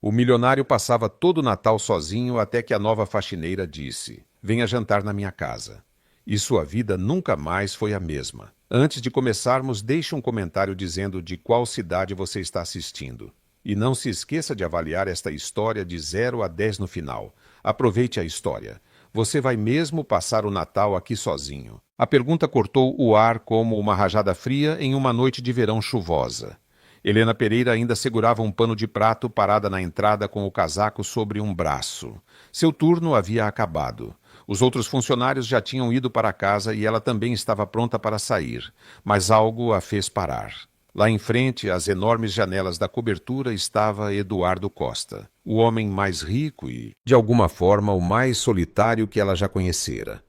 O milionário passava todo o Natal sozinho até que a nova faxineira disse: "Venha jantar na minha casa." E sua vida nunca mais foi a mesma. Antes de começarmos, deixe um comentário dizendo de qual cidade você está assistindo. E não se esqueça de avaliar esta história de 0 a 10 no final. Aproveite a história. Você vai mesmo passar o Natal aqui sozinho? A pergunta cortou o ar como uma rajada fria em uma noite de verão chuvosa. Helena Pereira ainda segurava um pano de prato parada na entrada com o casaco sobre um braço. Seu turno havia acabado. Os outros funcionários já tinham ido para casa e ela também estava pronta para sair, mas algo a fez parar. Lá em frente, às enormes janelas da cobertura, estava Eduardo Costa, o homem mais rico e, de alguma forma, o mais solitário que ela já conhecera.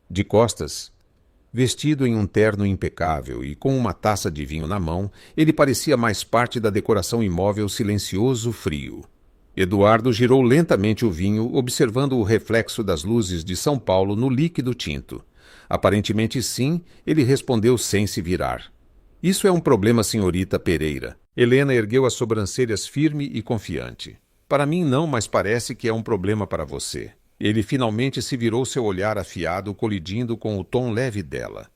De costas, vestido em um terno impecável e com uma taça de vinho na mão, ele parecia mais parte da decoração imóvel silencioso-frio. Eduardo girou lentamente o vinho, observando o reflexo das luzes de São Paulo no líquido tinto. Aparentemente sim, ele respondeu sem se virar. "Isso é um problema, senhorita Pereira." Helena ergueu as sobrancelhas firme e confiante. "Para mim não, mas parece que é um problema para você." Ele finalmente se virou, seu olhar afiado colidindo com o tom leve dela.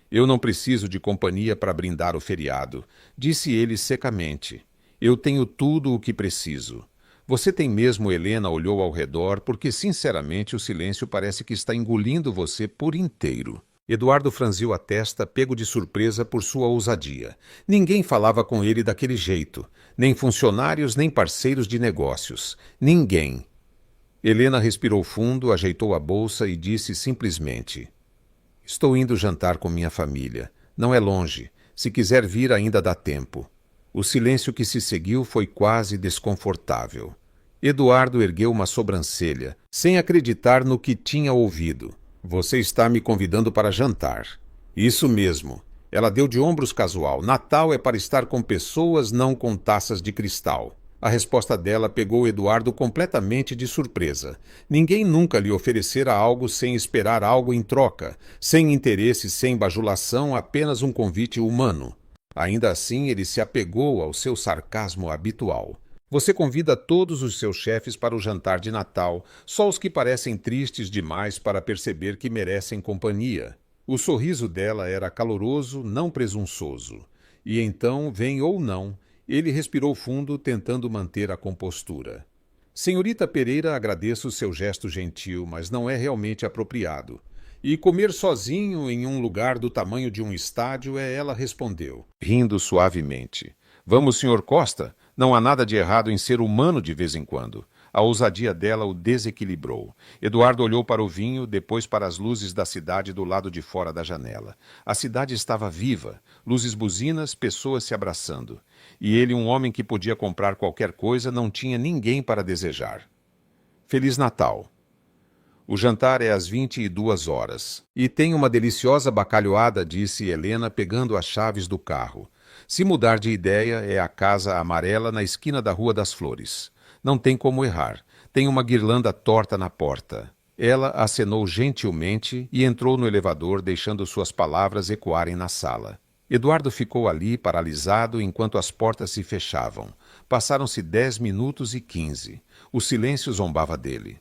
"Eu não preciso de companhia para brindar o feriado," disse ele secamente. "Eu tenho tudo o que preciso." "Você tem mesmo?" Helena olhou ao redor, porque, sinceramente, o silêncio parece que está engolindo você por inteiro. Eduardo franziu a testa, pego de surpresa por sua ousadia. Ninguém falava com ele daquele jeito. Nem funcionários, nem parceiros de negócios. Ninguém. Helena respirou fundo, ajeitou a bolsa e disse simplesmente: "Estou indo jantar com minha família. Não é longe. Se quiser vir, ainda dá tempo." O silêncio que se seguiu foi quase desconfortável. Eduardo ergueu uma sobrancelha, sem acreditar no que tinha ouvido. "Você está me convidando para jantar." "Isso mesmo." Ela deu de ombros casual. "Natal é para estar com pessoas, não com taças de cristal." A resposta dela pegou Eduardo completamente de surpresa. Ninguém nunca lhe oferecera algo sem esperar algo em troca, sem interesse, sem bajulação, apenas um convite humano. Ainda assim, ele se apegou ao seu sarcasmo habitual. "Você convida todos os seus chefes para o jantar de Natal, só os que parecem tristes demais para perceber que merecem companhia." O sorriso dela era caloroso, não presunçoso. "E então, vem ou não," ele respirou fundo, tentando manter a compostura. "Senhorita Pereira, agradeço seu gesto gentil, mas não é realmente apropriado." "E comer sozinho em um lugar do tamanho de um estádio ela respondeu, rindo suavemente. "Vamos, Sr. Costa? Não há nada de errado em ser humano de vez em quando." A ousadia dela o desequilibrou. Eduardo olhou para o vinho, depois para as luzes da cidade do lado de fora da janela. A cidade estava viva, luzes buzinas, pessoas se abraçando. E ele, um homem que podia comprar qualquer coisa, não tinha ninguém para desejar. "Feliz Natal." "O jantar é às 22 horas. E tem uma deliciosa bacalhoada," disse Helena, pegando as chaves do carro. "Se mudar de ideia, é a Casa Amarela na esquina da Rua das Flores. Não tem como errar. Tem uma guirlanda torta na porta." Ela acenou gentilmente e entrou no elevador, deixando suas palavras ecoarem na sala. Eduardo ficou ali, paralisado, enquanto as portas se fechavam. Passaram-se 10 minutos e 15. O silêncio zombava dele.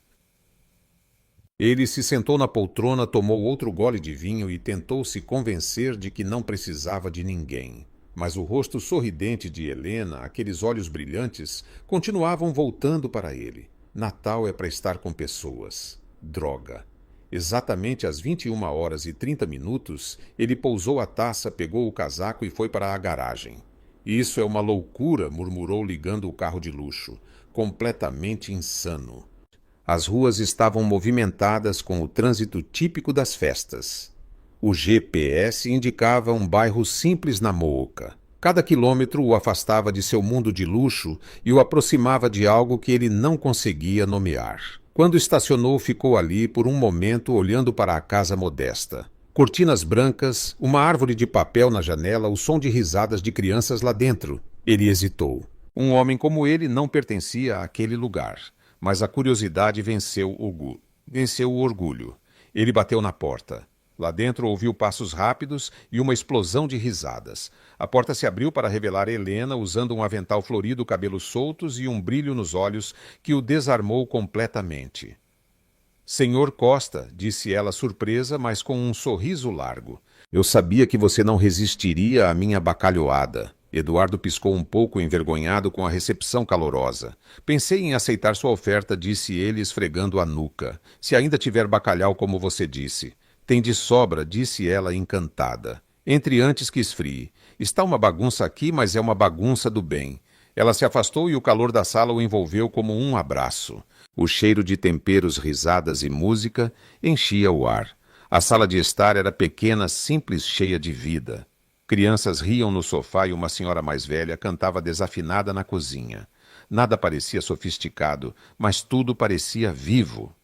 Ele se sentou na poltrona, tomou outro gole de vinho e tentou se convencer de que não precisava de ninguém. Mas o rosto sorridente de Helena, aqueles olhos brilhantes, continuavam voltando para ele. Natal é para estar com pessoas. Droga. Exatamente às 21h30, ele pousou a taça, pegou o casaco e foi para a garagem. "Isso é uma loucura", murmurou, ligando o carro de luxo. "Completamente insano." As ruas estavam movimentadas com o trânsito típico das festas. O GPS indicava um bairro simples na Mooca. Cada quilômetro o afastava de seu mundo de luxo e o aproximava de algo que ele não conseguia nomear. Quando estacionou, ficou ali por um momento olhando para a casa modesta. Cortinas brancas, uma árvore de papel na janela, o som de risadas de crianças lá dentro. Ele hesitou. Um homem como ele não pertencia àquele lugar, mas a curiosidade venceu o orgulho. Ele bateu na porta. Lá dentro ouviu passos rápidos e uma explosão de risadas. A porta se abriu para revelar Helena usando um avental florido, cabelos soltos e um brilho nos olhos que o desarmou completamente. Senhor Costa, disse ela surpresa, mas com um sorriso largo. Eu sabia que você não resistiria à minha bacalhoada. Eduardo piscou um pouco envergonhado com a recepção calorosa. Pensei em aceitar sua oferta, disse ele, esfregando a nuca. Se ainda tiver bacalhau como você disse. Tem de sobra, disse ela, encantada. Entre antes que esfrie. Está uma bagunça aqui, mas é uma bagunça do bem. Ela se afastou e o calor da sala o envolveu como um abraço. O cheiro de temperos, risadas e música enchia o ar. A sala de estar era pequena, simples, cheia de vida. Crianças riam no sofá e uma senhora mais velha cantava desafinada na cozinha. Nada parecia sofisticado, mas tudo parecia vivo.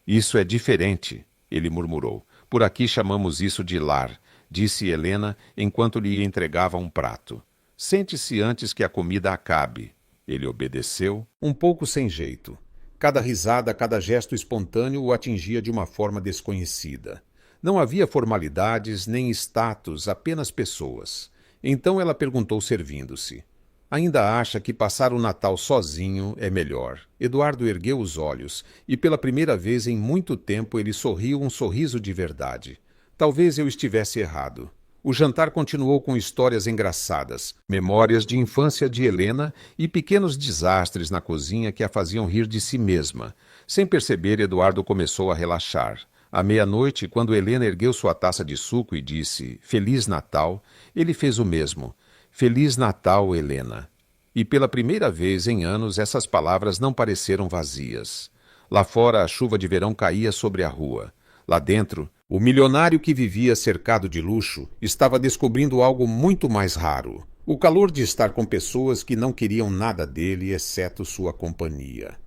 Isso é diferente, ele murmurou. Por aqui chamamos isso de lar, disse Helena enquanto lhe entregava um prato. Sente-se antes que a comida acabe. Ele obedeceu, um pouco sem jeito. Cada risada, cada gesto espontâneo o atingia de uma forma desconhecida. Não havia formalidades nem status, apenas pessoas. Então ela perguntou servindo-se. Ainda acha que passar o Natal sozinho é melhor? Eduardo ergueu os olhos e pela primeira vez em muito tempo ele sorriu um sorriso de verdade. Talvez eu estivesse errado. O jantar continuou com histórias engraçadas, memórias de infância de Helena e pequenos desastres na cozinha que a faziam rir de si mesma. Sem perceber, Eduardo começou a relaxar. À meia-noite, quando Helena ergueu sua taça de suco e disse Feliz Natal, ele fez o mesmo. Feliz Natal, Helena. E pela primeira vez em anos essas palavras não pareceram vazias. Lá fora a chuva de verão caía sobre a rua. Lá dentro, o milionário que vivia cercado de luxo estava descobrindo algo muito mais raro. O calor de estar com pessoas que não queriam nada dele, exceto sua companhia.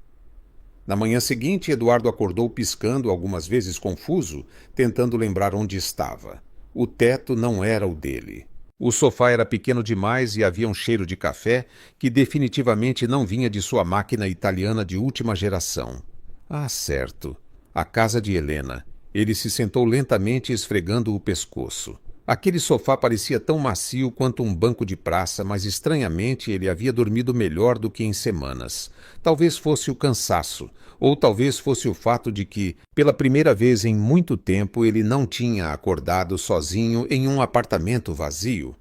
Na manhã seguinte, Eduardo acordou piscando, algumas vezes confuso, tentando lembrar onde estava. O teto não era o dele. O sofá era pequeno demais e havia um cheiro de café que definitivamente não vinha de sua máquina italiana de última geração. Ah, certo. A casa de Helena. Ele se sentou lentamente esfregando o pescoço. Aquele sofá parecia tão macio quanto um banco de praça, mas estranhamente ele havia dormido melhor do que em semanas. Talvez fosse o cansaço, ou talvez fosse o fato de que, pela primeira vez em muito tempo, ele não tinha acordado sozinho em um apartamento vazio.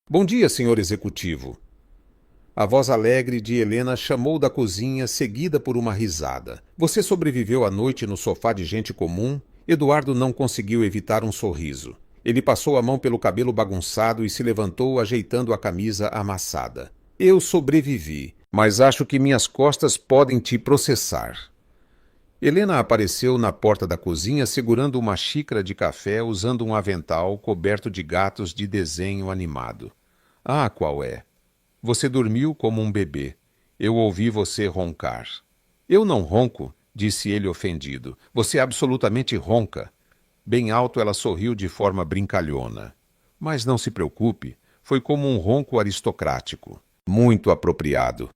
Bom dia, senhor executivo. A voz alegre de Helena chamou da cozinha, seguida por uma risada. Você sobreviveu à noite no sofá de gente comum? Eduardo não conseguiu evitar um sorriso. Ele passou a mão pelo cabelo bagunçado e se levantou, ajeitando a camisa amassada. Eu sobrevivi, mas acho que minhas costas podem te processar. Helena apareceu na porta da cozinha segurando uma xícara de café, usando um avental coberto de gatos de desenho animado. Ah, qual é? Você dormiu como um bebê. Eu ouvi você roncar. Eu não ronco, disse ele ofendido. Você absolutamente ronca. Bem alto ela sorriu de forma brincalhona. Mas não se preocupe, foi como um ronco aristocrático. Muito apropriado.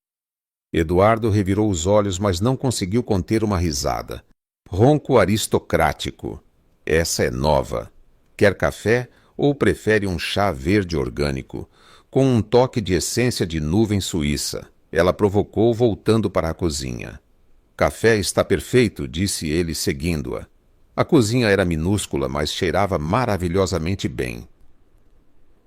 Eduardo revirou os olhos, mas não conseguiu conter uma risada. Ronco aristocrático. Essa é nova. Quer café ou prefere um chá verde orgânico? Com um toque de essência de nuvem suíça. Ela provocou, voltando para a cozinha. Café está perfeito, disse ele, seguindo-a. A cozinha era minúscula, mas cheirava maravilhosamente bem.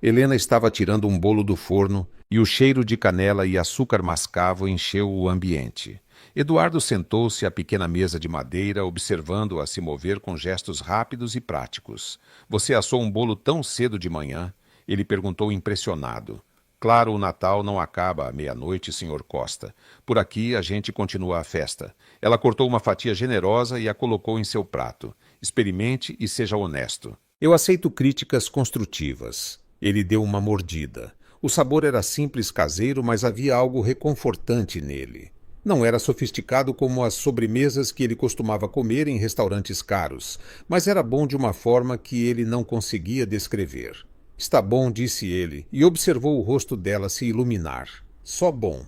Helena estava tirando um bolo do forno e o cheiro de canela e açúcar mascavo encheu o ambiente. Eduardo sentou-se à pequena mesa de madeira, observando-a se mover com gestos rápidos e práticos. Você assou um bolo tão cedo de manhã? Ele perguntou impressionado. Claro, o Natal não acaba à meia-noite, Sr. Costa. Por aqui a gente continua a festa. Ela cortou uma fatia generosa e a colocou em seu prato. Experimente e seja honesto. Eu aceito críticas construtivas. Ele deu uma mordida. O sabor era simples, caseiro, mas havia algo reconfortante nele. Não era sofisticado como as sobremesas que ele costumava comer em restaurantes caros, mas era bom de uma forma que ele não conseguia descrever. Está bom, disse ele, e observou o rosto dela se iluminar. Só bom.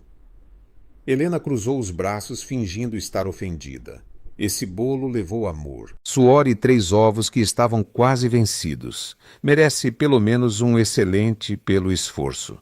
Helena cruzou os braços, fingindo estar ofendida. Esse bolo levou amor. Suor e 3 ovos que estavam quase vencidos. Merece pelo menos um excelente pelo esforço.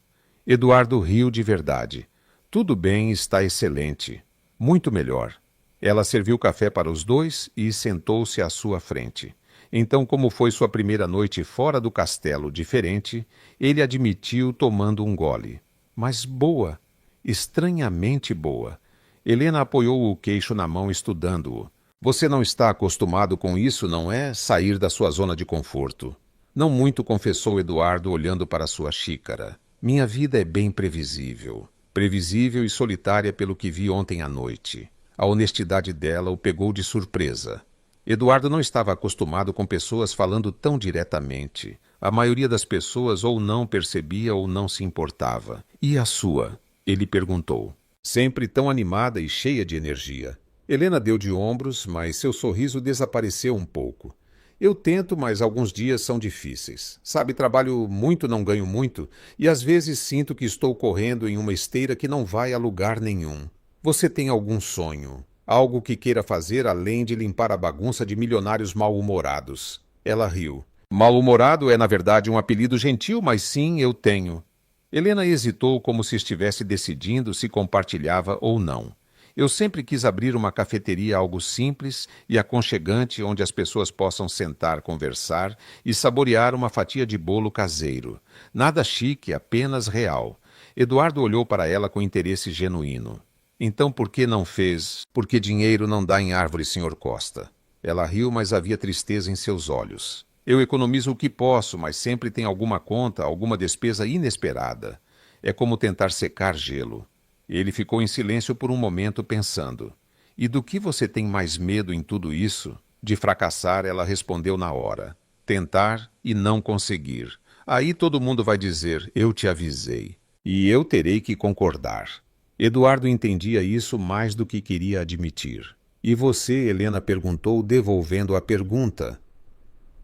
Eduardo riu de verdade. Tudo bem, está excelente. Muito melhor. Ela serviu café para os dois e sentou-se à sua frente. Então, como foi sua primeira noite fora do castelo diferente, ele admitiu tomando um gole. Mas boa, estranhamente boa. Helena apoiou o queixo na mão, estudando-o. Você não está acostumado com isso, não é? Sair da sua zona de conforto. Não muito, confessou Eduardo, olhando para sua xícara. Minha vida é bem previsível. Previsível e solitária pelo que vi ontem à noite. A honestidade dela o pegou de surpresa. Eduardo não estava acostumado com pessoas falando tão diretamente. A maioria das pessoas ou não percebia ou não se importava. E a sua? Ele perguntou. Sempre tão animada e cheia de energia. Helena deu de ombros, mas seu sorriso desapareceu um pouco. Eu tento, mas alguns dias são difíceis. Sabe, trabalho muito, não ganho muito, e às vezes sinto que estou correndo em uma esteira que não vai a lugar nenhum. Você tem algum sonho? Algo que queira fazer além de limpar a bagunça de milionários mal-humorados? Ela riu. Mal-humorado é, na verdade, um apelido gentil, mas sim, eu tenho. Helena hesitou como se estivesse decidindo se compartilhava ou não. Eu sempre quis abrir uma cafeteria, algo simples e aconchegante, onde as pessoas possam sentar, conversar e saborear uma fatia de bolo caseiro. Nada chique, apenas real. Eduardo olhou para ela com interesse genuíno. Então por que não fez? Porque dinheiro não dá em árvore, Sr. Costa. Ela riu, mas havia tristeza em seus olhos. Eu economizo o que posso, mas sempre tem alguma conta, alguma despesa inesperada. É como tentar secar gelo. Ele ficou em silêncio por um momento, pensando. E do que você tem mais medo em tudo isso? De fracassar, ela respondeu na hora. Tentar e não conseguir. Aí todo mundo vai dizer, eu te avisei. E eu terei que concordar. Eduardo entendia isso mais do que queria admitir. E você, Helena perguntou, devolvendo a pergunta.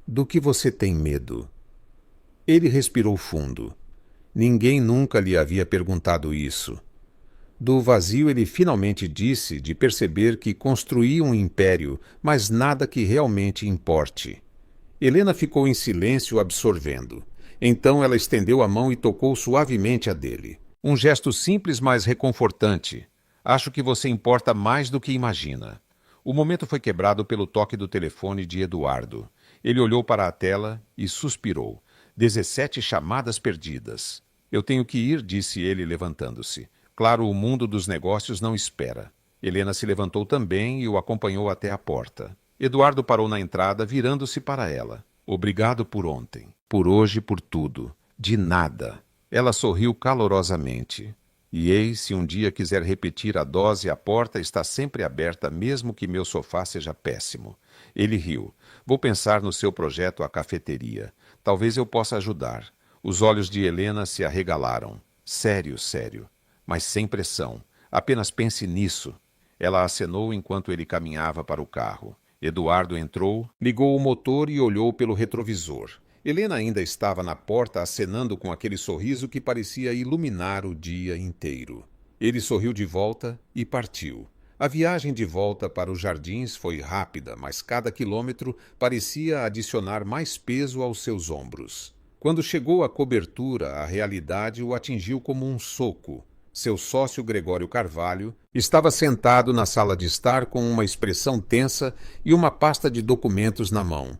Do que você tem medo? Ele respirou fundo. Ninguém nunca lhe havia perguntado isso. Do vazio ele finalmente disse de perceber que construía um império, mas nada que realmente importe. Helena ficou em silêncio, absorvendo. Então ela estendeu a mão e tocou suavemente a dele. Um gesto simples, mas reconfortante. Acho que você importa mais do que imagina. O momento foi quebrado pelo toque do telefone de Eduardo. Ele olhou para a tela e suspirou. 17 chamadas perdidas. Eu tenho que ir, disse ele, levantando-se. Claro, o mundo dos negócios não espera. Helena se levantou também e o acompanhou até a porta. Eduardo parou na entrada, virando-se para ela. Obrigado por ontem, por hoje, por tudo. De nada. Ela sorriu calorosamente. E eis, se um dia quiser repetir a dose, a porta está sempre aberta, mesmo que meu sofá seja péssimo. Ele riu. Vou pensar no seu projeto à cafeteria. Talvez eu possa ajudar. Os olhos de Helena se arregalaram. Sério, sério. Mas sem pressão. Apenas pense nisso. Ela acenou enquanto ele caminhava para o carro. Eduardo entrou, ligou o motor e olhou pelo retrovisor. Helena ainda estava na porta acenando com aquele sorriso que parecia iluminar o dia inteiro. Ele sorriu de volta e partiu. A viagem de volta para os jardins foi rápida, mas cada quilômetro parecia adicionar mais peso aos seus ombros. Quando chegou à cobertura, a realidade o atingiu como um soco. Seu sócio Gregório Carvalho estava sentado na sala de estar com uma expressão tensa e uma pasta de documentos na mão.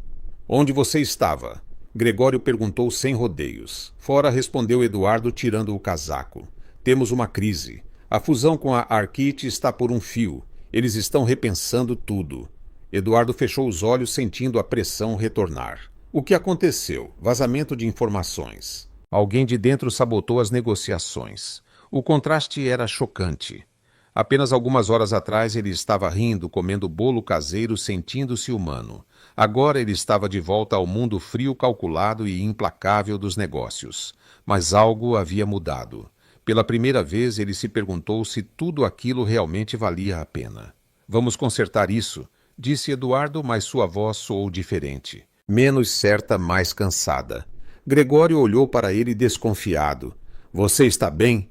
Onde você estava? Gregório perguntou sem rodeios. Fora, respondeu Eduardo, tirando o casaco. Temos uma crise. A fusão com a Arkit está por um fio. Eles estão repensando tudo. Eduardo fechou os olhos, sentindo a pressão retornar. O que aconteceu? Vazamento de informações. Alguém de dentro sabotou as negociações. O contraste era chocante. Apenas algumas horas atrás ele estava rindo, comendo bolo caseiro, sentindo-se humano. Agora ele estava de volta ao mundo frio, calculado e implacável dos negócios. Mas algo havia mudado. Pela primeira vez ele se perguntou se tudo aquilo realmente valia a pena. Vamos consertar isso, disse Eduardo, mas sua voz soou diferente. Menos certa, mais cansada. Gregório olhou para ele desconfiado. Você está bem?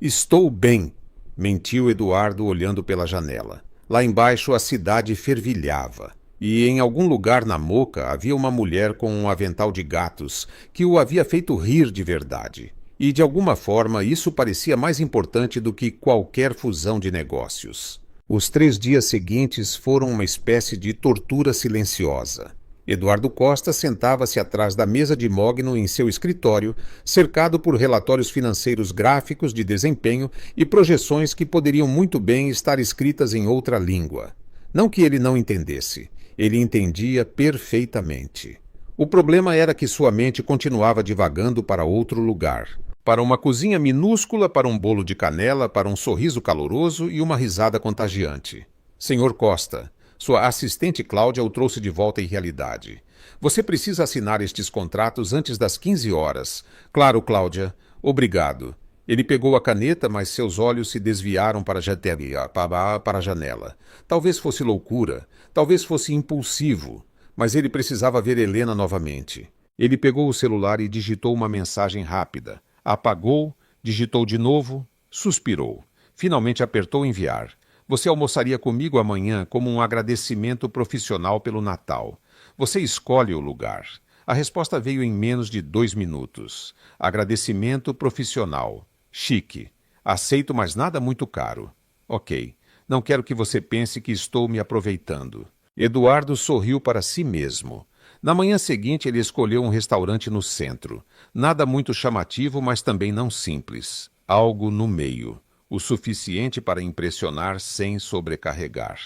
Estou bem, mentiu Eduardo olhando pela janela. Lá embaixo a cidade fervilhava. E em algum lugar na Moca havia uma mulher com um avental de gatos que o havia feito rir de verdade. E de alguma forma isso parecia mais importante do que qualquer fusão de negócios. Os 3 dias seguintes foram uma espécie de tortura silenciosa. Eduardo Costa sentava-se atrás da mesa de mogno em seu escritório, cercado por relatórios financeiros gráficos de desempenho e projeções que poderiam muito bem estar escritas em outra língua. Não que ele não entendesse, ele entendia perfeitamente. O problema era que sua mente continuava divagando para outro lugar. Para uma cozinha minúscula, para um bolo de canela, para um sorriso caloroso e uma risada contagiante. Senhor Costa, sua assistente Cláudia o trouxe de volta em realidade. Você precisa assinar estes contratos antes das 15 horas. Claro, Cláudia. Obrigado. Ele pegou a caneta, mas seus olhos se desviaram para a janela. Talvez fosse loucura, talvez fosse impulsivo, mas ele precisava ver Helena novamente. Ele pegou o celular e digitou uma mensagem rápida. Apagou, digitou de novo, suspirou. Finalmente apertou enviar. Você almoçaria comigo amanhã como um agradecimento profissional pelo Natal. Você escolhe o lugar. A resposta veio em menos de 2 minutos. Agradecimento profissional. Chique. Aceito, mas nada muito caro. Ok. Não quero que você pense que estou me aproveitando. Eduardo sorriu para si mesmo. Na manhã seguinte, ele escolheu um restaurante no centro. Nada muito chamativo, mas também não simples. Algo no meio. O suficiente para impressionar sem sobrecarregar.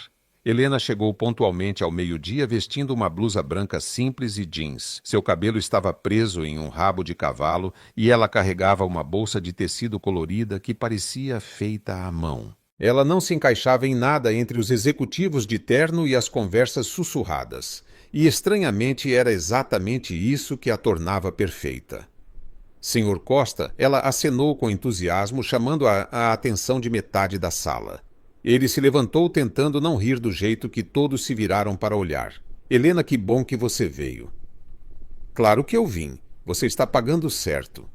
Helena chegou pontualmente ao meio-dia vestindo uma blusa branca simples e jeans. Seu cabelo estava preso em um rabo de cavalo e ela carregava uma bolsa de tecido colorida que parecia feita à mão. Ela não se encaixava em nada entre os executivos de terno e as conversas sussurradas. E estranhamente era exatamente isso que a tornava perfeita. Senhor Costa, ela acenou com entusiasmo, chamando a atenção de metade da sala. Ele se levantou tentando não rir do jeito que todos se viraram para olhar. Helena, que bom que você veio. Claro que eu vim. Você está pagando certo.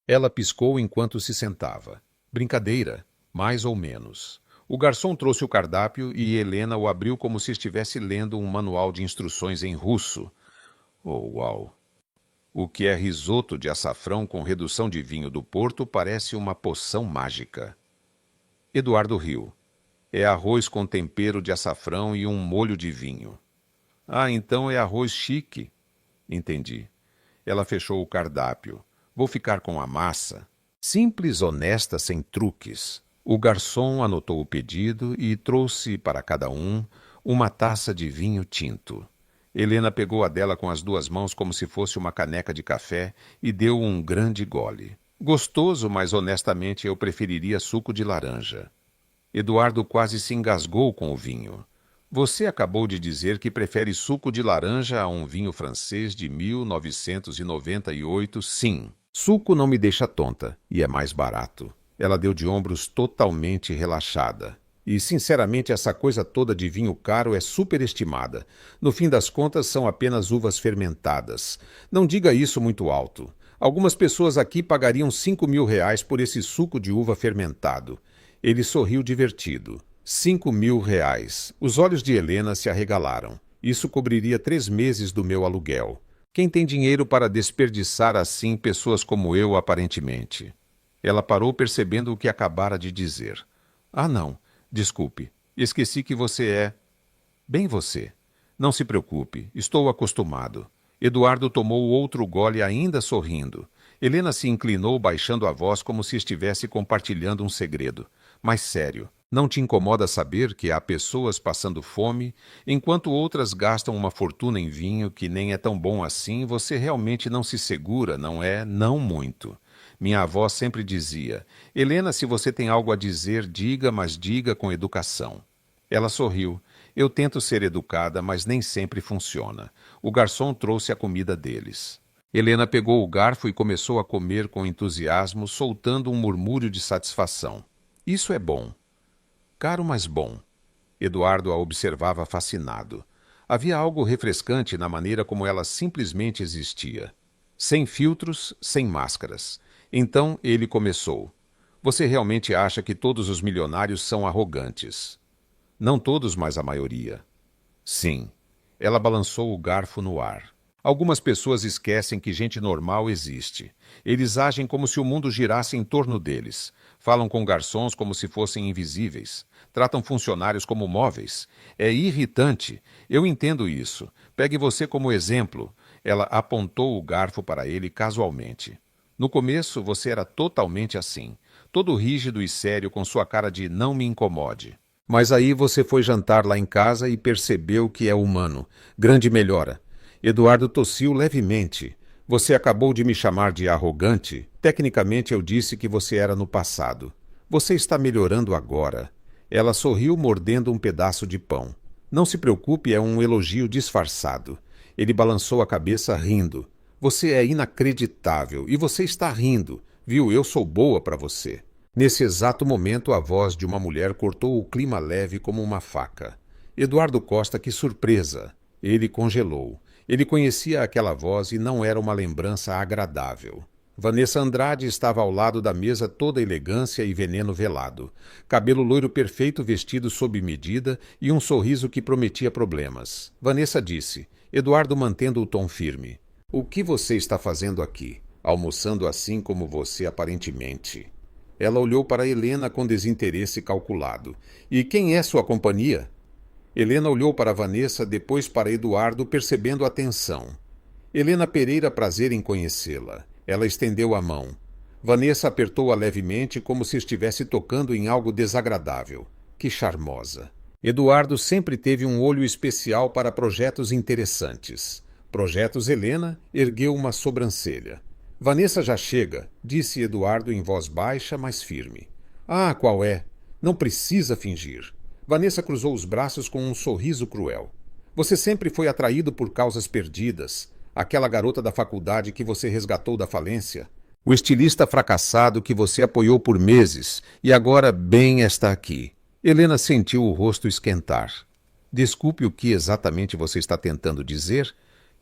Ela piscou enquanto se sentava. Brincadeira, mais ou menos. O garçom trouxe o cardápio e Helena o abriu como se estivesse lendo um manual de instruções em russo. Oh, uau! O que é risoto de açafrão com redução de vinho do Porto parece uma poção mágica. Eduardo riu. É arroz com tempero de açafrão e um molho de vinho. Ah, então é arroz chique. Entendi. Ela fechou o cardápio. Vou ficar com a massa. Simples, honesta, sem truques. O garçom anotou o pedido e trouxe para cada um uma taça de vinho tinto. Helena pegou a dela com as 2 mãos como se fosse uma caneca de café e deu um grande gole. Gostoso, mas honestamente eu preferiria suco de laranja. Eduardo quase se engasgou com o vinho. Você acabou de dizer que prefere suco de laranja a um vinho francês de 1998, sim. Suco não me deixa tonta e é mais barato. Ela deu de ombros totalmente relaxada. E, sinceramente, essa coisa toda de vinho caro é superestimada. No fim das contas, são apenas uvas fermentadas. Não diga isso muito alto. Algumas pessoas aqui pagariam 5.000 reais por esse suco de uva fermentado. Ele sorriu divertido. 5.000 reais. Os olhos de Helena se arregalaram. Isso cobriria 3 meses do meu aluguel. Quem tem dinheiro para desperdiçar assim pessoas como eu, aparentemente? Ela parou percebendo o que acabara de dizer. Ah, não. Desculpe. Esqueci que você é... Bem você. Não se preocupe. Estou acostumado. Eduardo tomou outro gole ainda sorrindo. Helena se inclinou baixando a voz como se estivesse compartilhando um segredo. Mas sério, não te incomoda saber que há pessoas passando fome, enquanto outras gastam uma fortuna em vinho que nem é tão bom assim, você realmente não se segura, não é? Não muito. Minha avó sempre dizia, Helena, se você tem algo a dizer, diga, mas diga com educação. Ela sorriu. Eu tento ser educada, mas nem sempre funciona. O garçom trouxe a comida deles. Helena pegou o garfo e começou a comer com entusiasmo, soltando um murmúrio de satisfação. Isso é bom. Caro, mas bom. Eduardo a observava fascinado. Havia algo refrescante na maneira como ela simplesmente existia. Sem filtros, sem máscaras. Então ele começou. Você realmente acha que todos os milionários são arrogantes? Não todos, mas a maioria. Sim. Ela balançou o garfo no ar. Algumas pessoas esquecem que gente normal existe. Eles agem como se o mundo girasse em torno deles. Falam com garçons como se fossem invisíveis. Tratam funcionários como móveis. É irritante. Eu entendo isso. Pegue você como exemplo. Ela apontou o garfo para ele casualmente. No começo, você era totalmente assim. Todo rígido e sério com sua cara de não me incomode. Mas aí você foi jantar lá em casa e percebeu que é humano. Grande melhora. Eduardo tossiu levemente. Você acabou de me chamar de arrogante. Tecnicamente eu disse que você era no passado. Você está melhorando agora. Ela sorriu mordendo um pedaço de pão. Não se preocupe, é um elogio disfarçado. Ele balançou a cabeça rindo. Você é inacreditável e você está rindo. Viu, eu sou boa para você. Nesse exato momento, a voz de uma mulher cortou o clima leve como uma faca. Eduardo Costa, que surpresa! Ele congelou. Ele conhecia aquela voz e não era uma lembrança agradável. Vanessa Andrade estava ao lado da mesa toda elegância e veneno velado. Cabelo loiro perfeito vestido sob medida e um sorriso que prometia problemas. Vanessa disse, Eduardo mantendo o tom firme. O que você está fazendo aqui? Almoçando assim como você aparentemente. Ela olhou para Helena com desinteresse calculado. E quem é sua companhia? Helena olhou para Vanessa, depois para Eduardo, percebendo a tensão. Helena Pereira, prazer em conhecê-la. Ela estendeu a mão. Vanessa apertou-a levemente, como se estivesse tocando em algo desagradável. Que charmosa. Eduardo sempre teve um olho especial para projetos interessantes. Projetos Helena ergueu uma sobrancelha. Vanessa já chega, disse Eduardo em voz baixa, mas firme. Ah, qual é? Não precisa fingir. Vanessa cruzou os braços com um sorriso cruel. Você sempre foi atraído por causas perdidas. Aquela garota da faculdade que você resgatou da falência. O estilista fracassado que você apoiou por meses e agora bem está aqui. Helena sentiu o rosto esquentar. Desculpe, o que exatamente você está tentando dizer?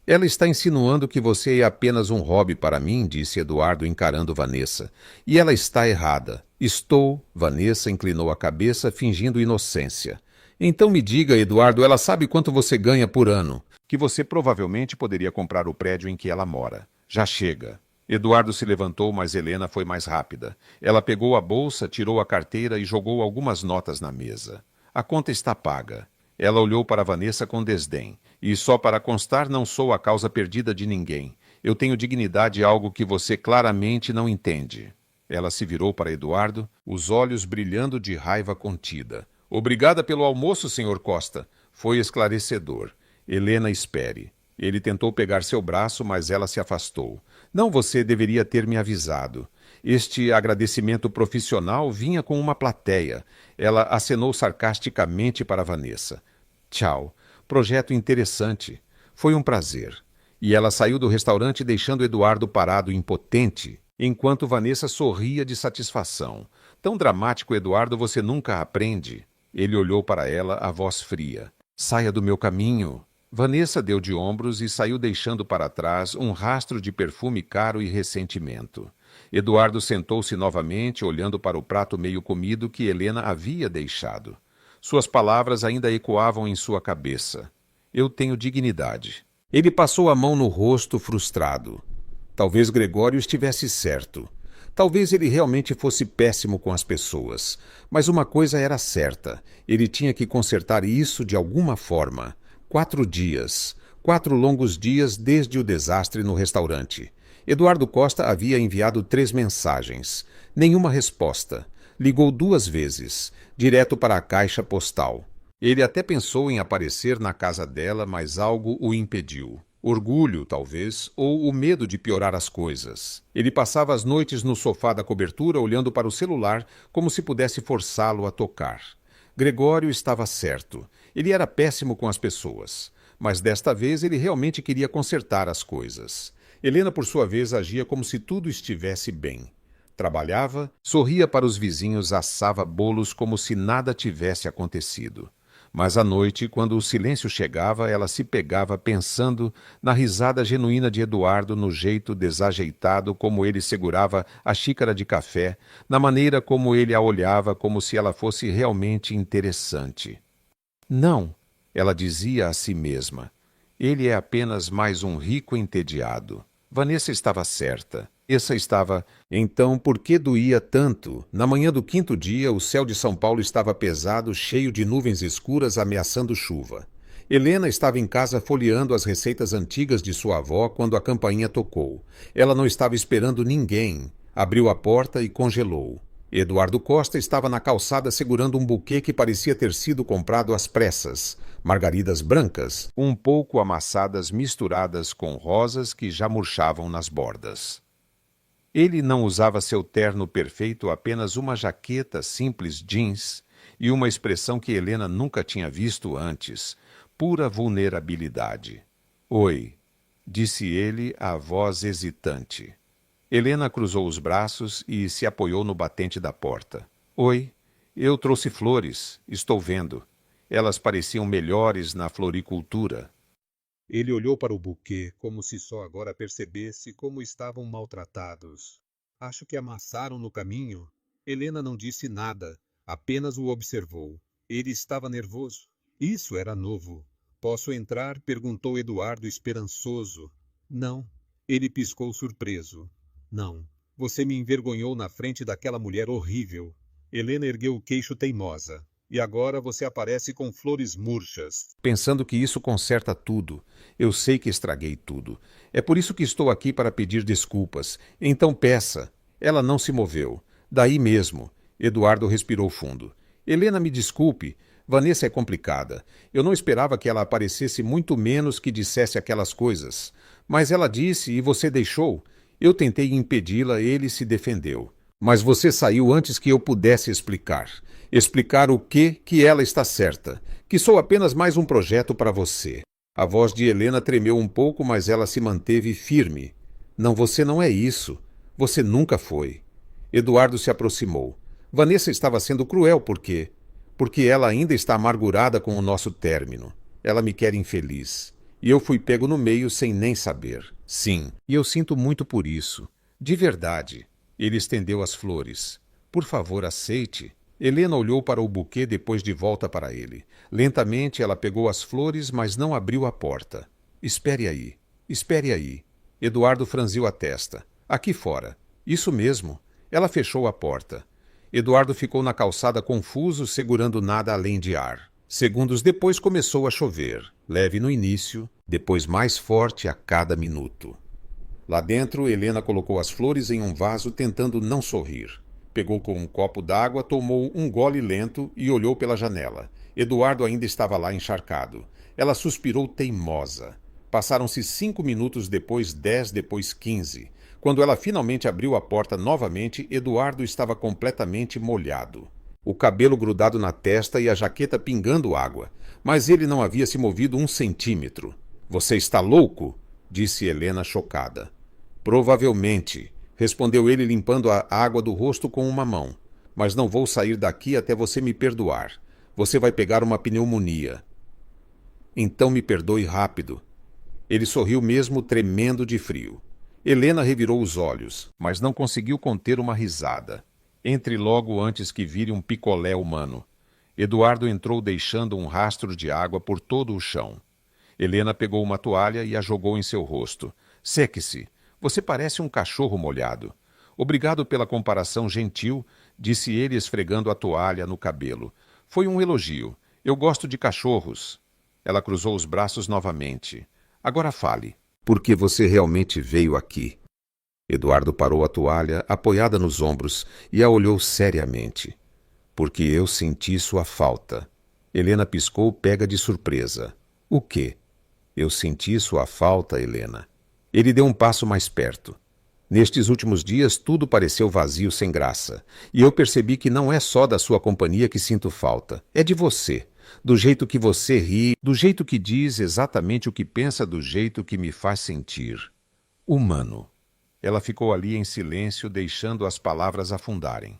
Ela está insinuando que você é apenas um hobby para mim, disse Eduardo encarando Vanessa. E ela está errada. Estou. Vanessa inclinou a cabeça, fingindo inocência. Então me diga, Eduardo, ela sabe quanto você ganha por ano? Que você provavelmente poderia comprar o prédio em que ela mora. Já chega. Eduardo se levantou, mas Helena foi mais rápida. Ela pegou a bolsa, tirou a carteira e jogou algumas notas na mesa. A conta está paga. Ela olhou para Vanessa com desdém. E só para constar, não sou a causa perdida de ninguém. Eu tenho dignidade, algo que você claramente não entende. Ela se virou para Eduardo, os olhos brilhando de raiva contida. Obrigada pelo almoço, Sr. Costa. Foi esclarecedor. Helena, espere. Ele tentou pegar seu braço, mas ela se afastou. Não, você deveria ter me avisado. Este agradecimento profissional vinha com uma plateia. Ela acenou sarcasticamente para Vanessa. Tchau. Projeto interessante. Foi um prazer. E ela saiu do restaurante deixando Eduardo parado impotente, enquanto Vanessa sorria de satisfação. Tão dramático, Eduardo, você nunca aprende. Ele olhou para ela, a voz fria. Saia do meu caminho. Vanessa deu de ombros e saiu deixando para trás um rastro de perfume caro e ressentimento. Eduardo sentou-se novamente, olhando para o prato meio comido que Helena havia deixado. Suas palavras ainda ecoavam em sua cabeça. Eu tenho dignidade. Ele passou a mão no rosto, frustrado. Talvez Gregório estivesse certo. Talvez ele realmente fosse péssimo com as pessoas. Mas uma coisa era certa. Ele tinha que consertar isso de alguma forma. 4 dias. 4 longos dias desde o desastre no restaurante. Eduardo Costa havia enviado 3 mensagens. Nenhuma resposta. Ligou 2 vezes, direto para a caixa postal. Ele até pensou em aparecer na casa dela, mas algo o impediu. Orgulho, talvez, ou o medo de piorar as coisas. Ele passava as noites no sofá da cobertura olhando para o celular como se pudesse forçá-lo a tocar. Gregório estava certo. Ele era péssimo com as pessoas. Mas desta vez ele realmente queria consertar as coisas. Helena, por sua vez, agia como se tudo estivesse bem. Trabalhava, sorria para os vizinhos, assava bolos como se nada tivesse acontecido. Mas à noite, quando o silêncio chegava, ela se pegava pensando na risada genuína de Eduardo, no jeito desajeitado como ele segurava a xícara de café, na maneira como ele a olhava como se ela fosse realmente interessante. Não, ela dizia a si mesma. Ele é apenas mais um rico entediado. Vanessa estava certa. Essa estava. Então, por que doía tanto? Na manhã do quinto dia, o céu de São Paulo estava pesado, cheio de nuvens escuras ameaçando chuva. Helena estava em casa folheando as receitas antigas de sua avó quando a campainha tocou. Ela não estava esperando ninguém. Abriu a porta e congelou. Eduardo Costa estava na calçada segurando um buquê que parecia ter sido comprado às pressas. Margaridas brancas, um pouco amassadas misturadas com rosas que já murchavam nas bordas. Ele não usava seu terno perfeito, apenas uma jaqueta simples jeans e uma expressão que Helena nunca tinha visto antes, pura vulnerabilidade. Oi, disse ele, a voz hesitante. Helena cruzou os braços e se apoiou no batente da porta. Oi, eu trouxe flores, estou vendo. Elas pareciam melhores na floricultura. Ele olhou para o buquê, como se só agora percebesse como estavam maltratados. Acho que amassaram no caminho. Helena não disse nada, apenas o observou. Ele estava nervoso. Isso era novo. Posso entrar? Perguntou Eduardo esperançoso. Não. Ele piscou surpreso. Não. Você me envergonhou na frente daquela mulher horrível. Helena ergueu o queixo teimosa. E agora você aparece com flores murchas. Pensando que isso conserta tudo. Eu sei que estraguei tudo. É por isso que estou aqui para pedir desculpas. Então peça. Ela não se moveu. Daí mesmo. Eduardo respirou fundo. Helena, me desculpe. Vanessa é complicada. Eu não esperava que ela aparecesse, muito menos que dissesse aquelas coisas. Mas ela disse e você deixou. Eu tentei impedi-la, ele se defendeu. Mas você saiu antes que eu pudesse explicar. Explicar o que ela está certa. Que sou apenas mais um projeto para você. A voz de Helena tremeu um pouco, mas ela se manteve firme. Não, você não é isso. Você nunca foi. Eduardo se aproximou. Vanessa estava sendo cruel, por quê? Porque ela ainda está amargurada com o nosso término. Ela me quer infeliz. E eu fui pego no meio sem nem saber. Sim, e eu sinto muito por isso. De verdade. Ele estendeu as flores. Por favor, aceite. Helena olhou para o buquê depois de volta para ele. Lentamente ela pegou as flores, mas não abriu a porta. Espere aí. Espere aí. Eduardo franziu a testa. Aqui fora. Isso mesmo. Ela fechou a porta. Eduardo ficou na calçada confuso, segurando nada além de ar. Segundos depois começou a chover. Leve no início, depois mais forte a cada minuto. Lá dentro, Helena colocou as flores em um vaso, tentando não sorrir. Pegou com um copo d'água, tomou um gole lento e olhou pela janela. Eduardo ainda estava lá encharcado. Ela suspirou teimosa. Passaram-se 5 minutos, depois 10, depois 15. Quando ela finalmente abriu a porta novamente, Eduardo estava completamente molhado. O cabelo grudado na testa e a jaqueta pingando água. Mas ele não havia se movido 1 centímetro. Você está louco? Disse Helena chocada. Provavelmente, respondeu ele limpando a água do rosto com uma mão. Mas não vou sair daqui até você me perdoar. Você vai pegar uma pneumonia. Então me perdoe rápido. Ele sorriu mesmo tremendo de frio. Helena revirou os olhos, mas não conseguiu conter uma risada. Entre logo antes que vire um picolé humano. Eduardo entrou deixando um rastro de água por todo o chão. Helena pegou uma toalha e a jogou em seu rosto. Seque-se. Você parece um cachorro molhado. Obrigado pela comparação gentil, disse ele esfregando a toalha no cabelo. Foi um elogio. Eu gosto de cachorros. Ela cruzou os braços novamente. Agora fale. Por que você realmente veio aqui? Eduardo parou a toalha, apoiada nos ombros, e a olhou seriamente. Porque eu senti sua falta. Helena piscou, pega de surpresa. O quê? Eu senti sua falta, Helena. Ele deu um passo mais perto. Nestes últimos dias, tudo pareceu vazio, sem graça. E eu percebi que não é só da sua companhia que sinto falta. É de você. Do jeito que você ri, do jeito que diz exatamente o que pensa, do jeito que me faz sentir. Humano. Ela ficou ali em silêncio, deixando as palavras afundarem.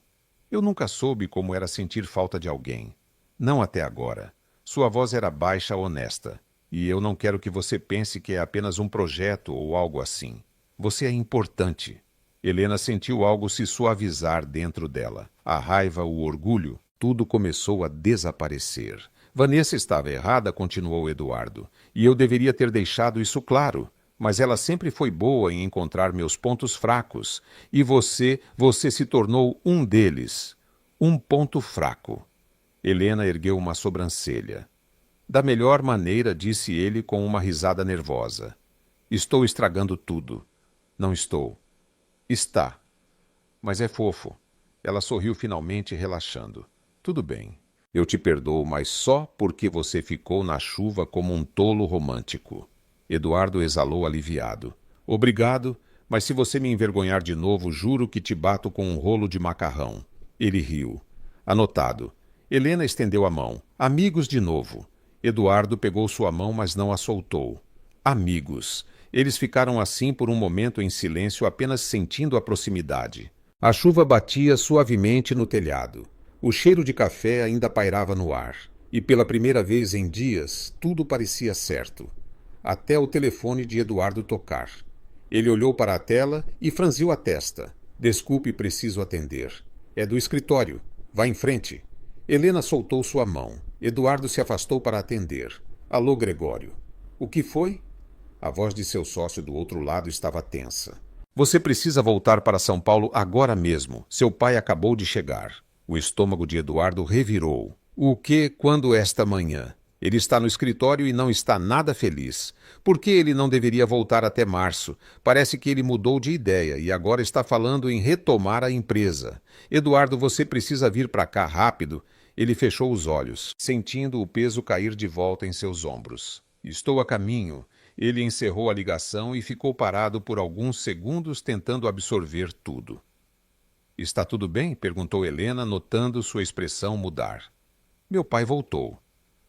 Eu nunca soube como era sentir falta de alguém. Não até agora. Sua voz era baixa, honesta. E eu não quero que você pense que é apenas um projeto ou algo assim. Você é importante. Helena sentiu algo se suavizar dentro dela. A raiva, o orgulho. Tudo começou a desaparecer. Vanessa estava errada, continuou Eduardo, e eu deveria ter deixado isso claro. Mas ela sempre foi boa em encontrar meus pontos fracos, e você se tornou um deles. Um ponto fraco. Helena ergueu uma sobrancelha. Da melhor maneira, disse ele com uma risada nervosa. Estou estragando tudo. Não estou. Está. Mas é fofo. Ela sorriu finalmente, relaxando. Tudo bem. Eu te perdoo, mas só porque você ficou na chuva como um tolo romântico. Eduardo exalou aliviado. Obrigado, mas se você me envergonhar de novo, juro que te bato com um rolo de macarrão. Ele riu. Anotado. Helena estendeu a mão. Amigos de novo. Eduardo pegou sua mão, mas não a soltou. Amigos. Eles ficaram assim por um momento em silêncio, apenas sentindo a proximidade. A chuva batia suavemente no telhado. O cheiro de café ainda pairava no ar. E pela primeira vez em dias, tudo parecia certo. Até o telefone de Eduardo tocar. Ele olhou para a tela e franziu a testa. Desculpe, preciso atender. É do escritório. Vá em frente. Helena soltou sua mão. Eduardo se afastou para atender. Alô, Gregório. O que foi? A voz de seu sócio do outro lado estava tensa. Você precisa voltar para São Paulo agora mesmo. Seu pai acabou de chegar. O estômago de Eduardo revirou. O que quando esta manhã? Ele está no escritório e não está nada feliz. Por que ele não deveria voltar até março? Parece que ele mudou de ideia e agora está falando em retomar a empresa. Eduardo, você precisa vir para cá rápido. Ele fechou os olhos, sentindo o peso cair de volta em seus ombros. Estou a caminho. Ele encerrou a ligação e ficou parado por alguns segundos tentando absorver tudo. Está tudo bem? Perguntou Helena, notando sua expressão mudar. Meu pai voltou.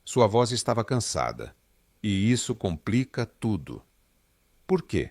Sua voz estava cansada. E isso complica tudo. Por quê?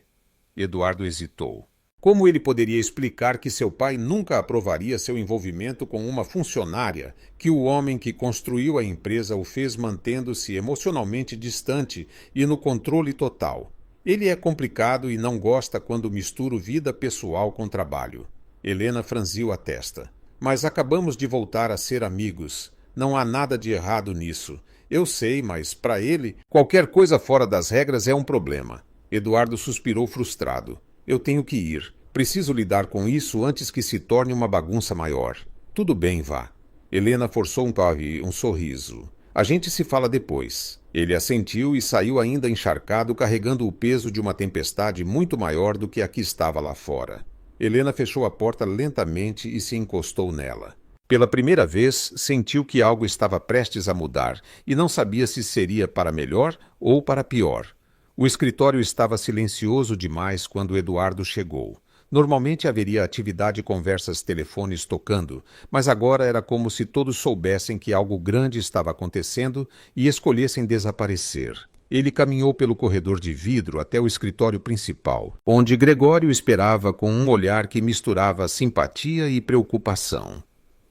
Eduardo hesitou. Como ele poderia explicar que seu pai nunca aprovaria seu envolvimento com uma funcionária, que o homem que construiu a empresa o fez mantendo-se emocionalmente distante e no controle total? Ele é complicado e não gosta quando misturo vida pessoal com trabalho. Helena franziu a testa. Mas acabamos de voltar a ser amigos. Não há nada de errado nisso. Eu sei, mas para ele, qualquer coisa fora das regras é um problema. Eduardo suspirou frustrado. Eu tenho que ir. Preciso lidar com isso antes que se torne uma bagunça maior. Tudo bem, vá. Helena forçou um sorriso. A gente se fala depois. Ele assentiu e saiu ainda encharcado, carregando o peso de uma tempestade muito maior do que a que estava lá fora. Helena fechou a porta lentamente e se encostou nela. Pela primeira vez, sentiu que algo estava prestes a mudar e não sabia se seria para melhor ou para pior. O escritório estava silencioso demais quando Eduardo chegou. Normalmente haveria atividade e conversas telefones tocando, mas agora era como se todos soubessem que algo grande estava acontecendo e escolhessem desaparecer. Ele caminhou pelo corredor de vidro até o escritório principal, onde Gregório esperava com um olhar que misturava simpatia e preocupação.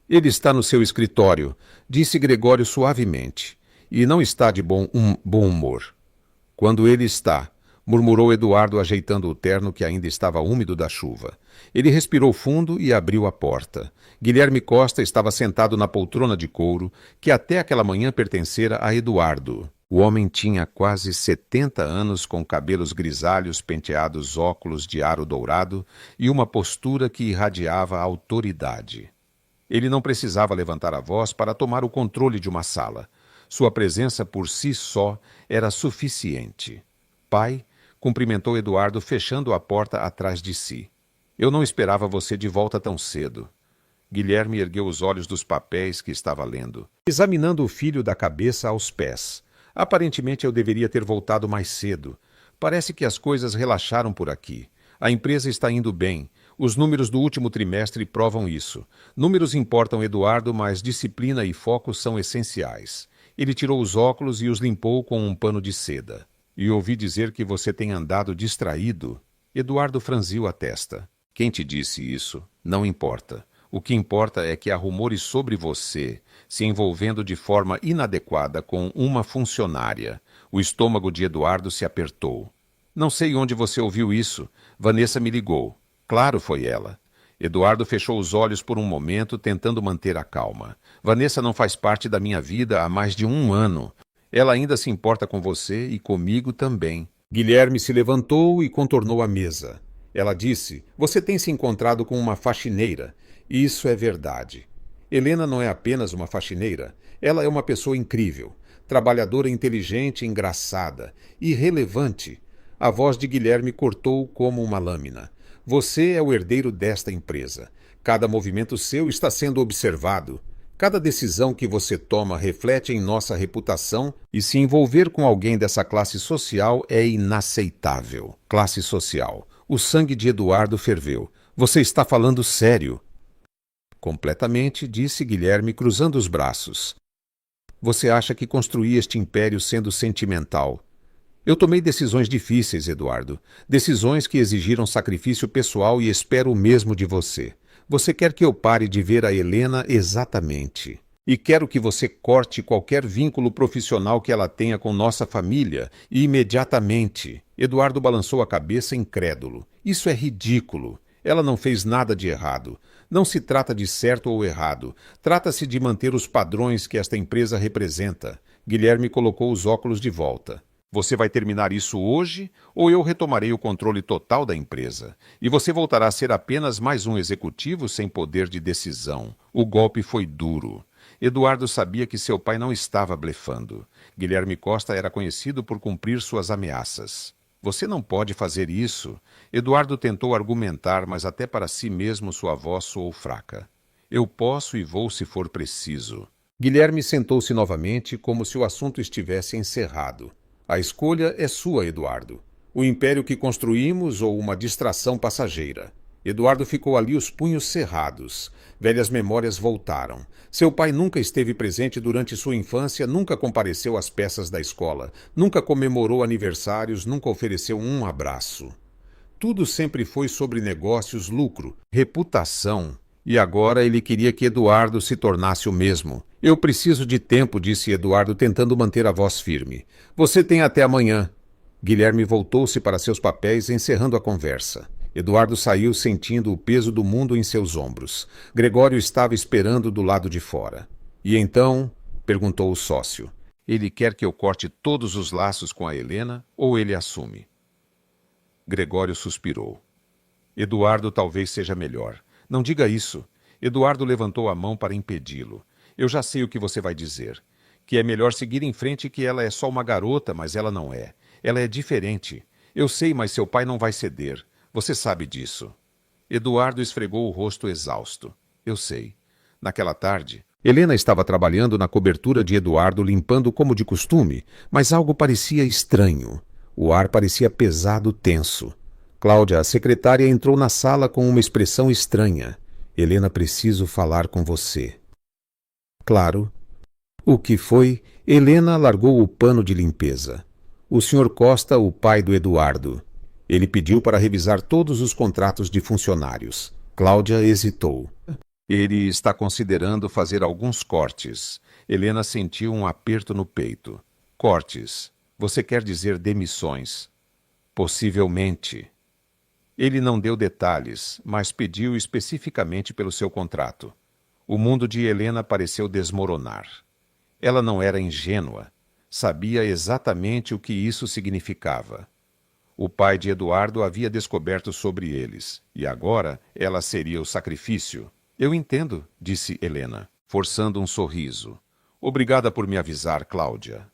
Ele está no seu escritório, disse Gregório suavemente, e não está de bom humor. Quando ele está, murmurou Eduardo ajeitando o terno que ainda estava úmido da chuva. Ele respirou fundo e abriu a porta. Guilherme Costa estava sentado na poltrona de couro que até aquela manhã pertencera a Eduardo. O homem tinha quase 70 anos, com cabelos grisalhos, penteados, óculos de aro dourado e uma postura que irradiava autoridade. Ele não precisava levantar a voz para tomar o controle de uma sala. Sua presença por si só era suficiente. Pai, cumprimentou Eduardo, fechando a porta atrás de si. Eu não esperava você de volta tão cedo. Guilherme ergueu os olhos dos papéis que estava lendo, examinando o filho da cabeça aos pés. Aparentemente eu deveria ter voltado mais cedo. Parece que as coisas relaxaram por aqui. A empresa está indo bem. Os números do último trimestre provam isso. Números importam, Eduardo, mas disciplina e foco são essenciais. Ele tirou os óculos e os limpou com um pano de seda. E ouvi dizer que você tem andado distraído. Eduardo franziu a testa. Quem te disse isso? Não importa. O que importa é que há rumores sobre você se envolvendo de forma inadequada com uma funcionária. O estômago de Eduardo se apertou. Não sei onde você ouviu isso. Vanessa me ligou. Claro, foi ela. Eduardo fechou os olhos por um momento, tentando manter a calma. Vanessa não faz parte da minha vida há mais de 1 ano. Ela ainda se importa com você e comigo também. Guilherme se levantou e contornou a mesa. Ela disse: Você tem se encontrado com uma faxineira. Isso é verdade. Helena não é apenas uma faxineira. Ela é uma pessoa incrível. Trabalhadora, inteligente, engraçada, irrelevante. A voz de Guilherme cortou como uma lâmina. Você é o herdeiro desta empresa. Cada movimento seu está sendo observado. Cada decisão que você toma reflete em nossa reputação e se envolver com alguém dessa classe social é inaceitável. Classe social. O sangue de Eduardo ferveu. Você está falando sério? Completamente, disse Guilherme, cruzando os braços. Você acha que construí este império sendo sentimental? Eu tomei decisões difíceis, Eduardo. Decisões que exigiram sacrifício pessoal e espero o mesmo de você. Você quer que eu pare de ver a Helena exatamente. E quero que você corte qualquer vínculo profissional que ela tenha com nossa família, e imediatamente. Eduardo balançou a cabeça incrédulo. Isso é ridículo. Ela não fez nada de errado. Não se trata de certo ou errado. Trata-se de manter os padrões que esta empresa representa. Guilherme colocou os óculos de volta. Você vai terminar isso hoje ou eu retomarei o controle total da empresa? E você voltará a ser apenas mais um executivo sem poder de decisão. O golpe foi duro. Eduardo sabia que seu pai não estava blefando. Guilherme Costa era conhecido por cumprir suas ameaças. Você não pode fazer isso. Eduardo tentou argumentar, mas até para si mesmo sua voz soou fraca. Eu posso e vou se for preciso. Guilherme sentou-se novamente como se o assunto estivesse encerrado. A escolha é sua, Eduardo. O império que construímos ou uma distração passageira. Eduardo ficou ali, os punhos cerrados. Velhas memórias voltaram. Seu pai nunca esteve presente durante sua infância, nunca compareceu às peças da escola, nunca comemorou aniversários, nunca ofereceu um abraço. Tudo sempre foi sobre negócios, lucro, reputação. E agora ele queria que Eduardo se tornasse o mesmo. Eu preciso de tempo, disse Eduardo, tentando manter a voz firme. Você tem até amanhã. Guilherme voltou-se para seus papéis, encerrando a conversa. Eduardo saiu sentindo o peso do mundo em seus ombros. Gregório estava esperando do lado de fora. E então? Perguntou o sócio. Ele quer que eu corte todos os laços com a Helena ou ele assume? Gregório suspirou. Eduardo talvez seja melhor. Não diga isso. Eduardo levantou a mão para impedi-lo. Eu já sei o que você vai dizer. Que é melhor seguir em frente, que ela é só uma garota, mas ela não é. Ela é diferente. Eu sei, mas seu pai não vai ceder. Você sabe disso. Eduardo esfregou o rosto exausto. Eu sei. Naquela tarde, Helena estava trabalhando na cobertura de Eduardo, limpando como de costume, mas algo parecia estranho. O ar parecia pesado, tenso. Cláudia, a secretária, entrou na sala com uma expressão estranha. Helena, preciso falar com você. Claro. O que foi? Helena largou o pano de limpeza. O Sr. Costa, o pai do Eduardo. Ele pediu para revisar todos os contratos de funcionários. Cláudia hesitou. Ele está considerando fazer alguns cortes. Helena sentiu um aperto no peito. Cortes. Você quer dizer demissões? Possivelmente. Ele não deu detalhes, mas pediu especificamente pelo seu contrato. O mundo de Helena pareceu desmoronar. Ela não era ingênua. Sabia exatamente o que isso significava. O pai de Eduardo havia descoberto sobre eles, e agora ela seria o sacrifício. Eu entendo, disse Helena, forçando um sorriso. Obrigada por me avisar, Cláudia.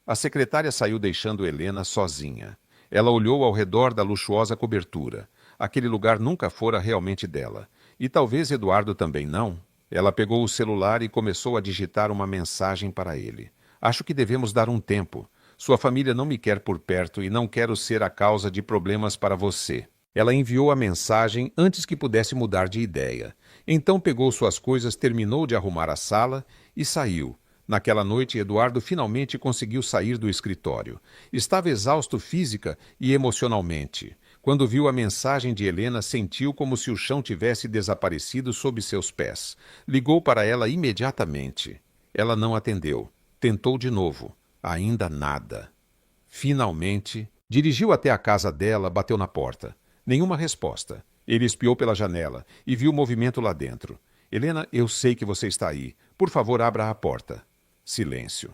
A secretária saiu deixando Helena sozinha. Ela olhou ao redor da luxuosa cobertura. Aquele lugar nunca fora realmente dela. E talvez Eduardo também não. Ela pegou o celular e começou a digitar uma mensagem para ele. Acho que devemos dar um tempo. Sua família não me quer por perto e não quero ser a causa de problemas para você. Ela enviou a mensagem antes que pudesse mudar de ideia. Então pegou suas coisas, terminou de arrumar a sala e saiu. Naquela noite, Eduardo finalmente conseguiu sair do escritório. Estava exausto física e emocionalmente. Quando viu a mensagem de Helena, sentiu como se o chão tivesse desaparecido sob seus pés. Ligou para ela imediatamente. Ela não atendeu. Tentou de novo. Ainda nada. Finalmente, dirigiu até a casa dela, bateu na porta. Nenhuma resposta. Ele espiou pela janela e viu o movimento lá dentro. Helena, eu sei que você está aí. Por favor, abra a porta. Silêncio.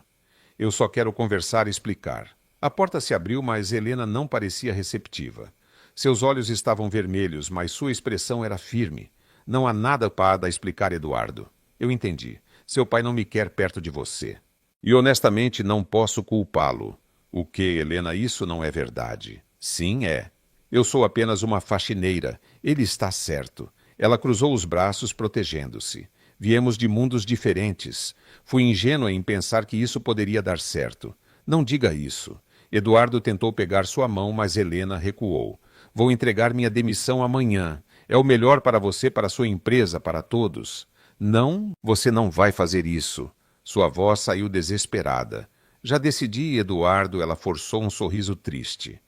Eu só quero conversar e explicar. A porta se abriu, mas Helena não parecia receptiva. Seus olhos estavam vermelhos, mas sua expressão era firme. Não há nada para explicar, Eduardo. Eu entendi. Seu pai não me quer perto de você. E honestamente não posso culpá-lo. O que, Helena, isso não é verdade. Sim, é. Eu sou apenas uma faxineira. Ele está certo. Ela cruzou os braços, protegendo-se. Viemos de mundos diferentes. Fui ingênua em pensar que isso poderia dar certo. Não diga isso. Eduardo tentou pegar sua mão, mas Helena recuou. Vou entregar minha demissão amanhã. É o melhor para você, para sua empresa, para todos. Não, você não vai fazer isso. Sua voz saiu desesperada. Já decidi, Eduardo, ela forçou um sorriso triste.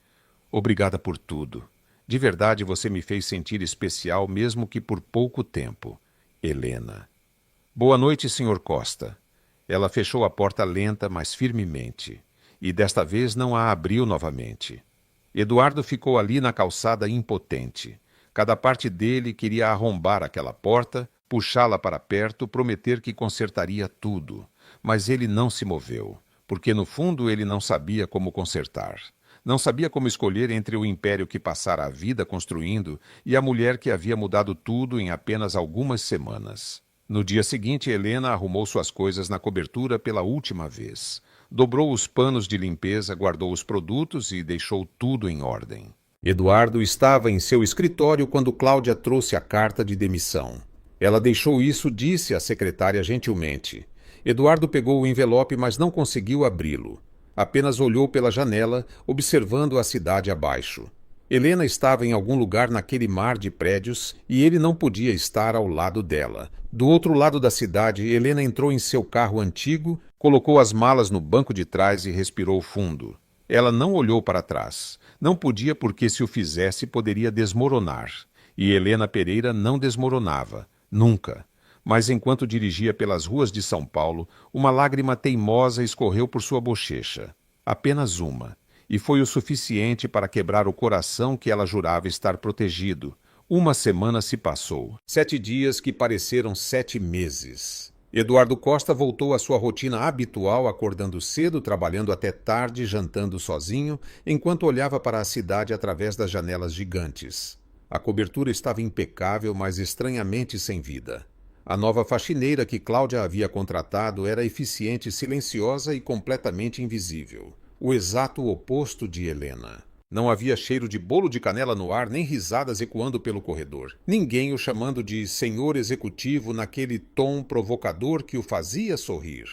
Obrigada por tudo. De verdade, você me fez sentir especial, mesmo que por pouco tempo. Helena. Boa noite, Sr. Costa. Ela fechou a porta lenta, mas firmemente. E desta vez não a abriu novamente. Eduardo ficou ali na calçada impotente. Cada parte dele queria arrombar aquela porta, puxá-la para perto, prometer que consertaria tudo. Mas ele não se moveu, porque no fundo ele não sabia como consertar. Não sabia como escolher entre o império que passara a vida construindo e a mulher que havia mudado tudo em apenas algumas semanas. No dia seguinte, Helena arrumou suas coisas na cobertura pela última vez. Dobrou os panos de limpeza, guardou os produtos e deixou tudo em ordem. Eduardo estava em seu escritório quando Cláudia trouxe a carta de demissão. Ela deixou isso, disse à secretária gentilmente. Eduardo pegou o envelope, mas não conseguiu abri-lo. Apenas olhou pela janela, observando a cidade abaixo. Helena estava em algum lugar naquele mar de prédios e ele não podia estar ao lado dela. Do outro lado da cidade, Helena entrou em seu carro antigo, colocou as malas no banco de trás e respirou fundo. Ela não olhou para trás. Não podia porque se o fizesse poderia desmoronar. E Helena Pereira não desmoronava. Nunca. Mas enquanto dirigia pelas ruas de São Paulo, uma lágrima teimosa escorreu por sua bochecha. Apenas uma. E foi o suficiente para quebrar o coração que ela jurava estar protegido. Uma semana se passou. 7 dias que pareceram 7 meses. Eduardo Costa voltou à sua rotina habitual, acordando cedo, trabalhando até tarde, jantando sozinho, enquanto olhava para a cidade através das janelas gigantes. A cobertura estava impecável, mas estranhamente sem vida. A nova faxineira que Cláudia havia contratado era eficiente, silenciosa e completamente invisível. O exato oposto de Helena. Não havia cheiro de bolo de canela no ar, nem risadas ecoando pelo corredor. Ninguém o chamando de senhor executivo naquele tom provocador que o fazia sorrir.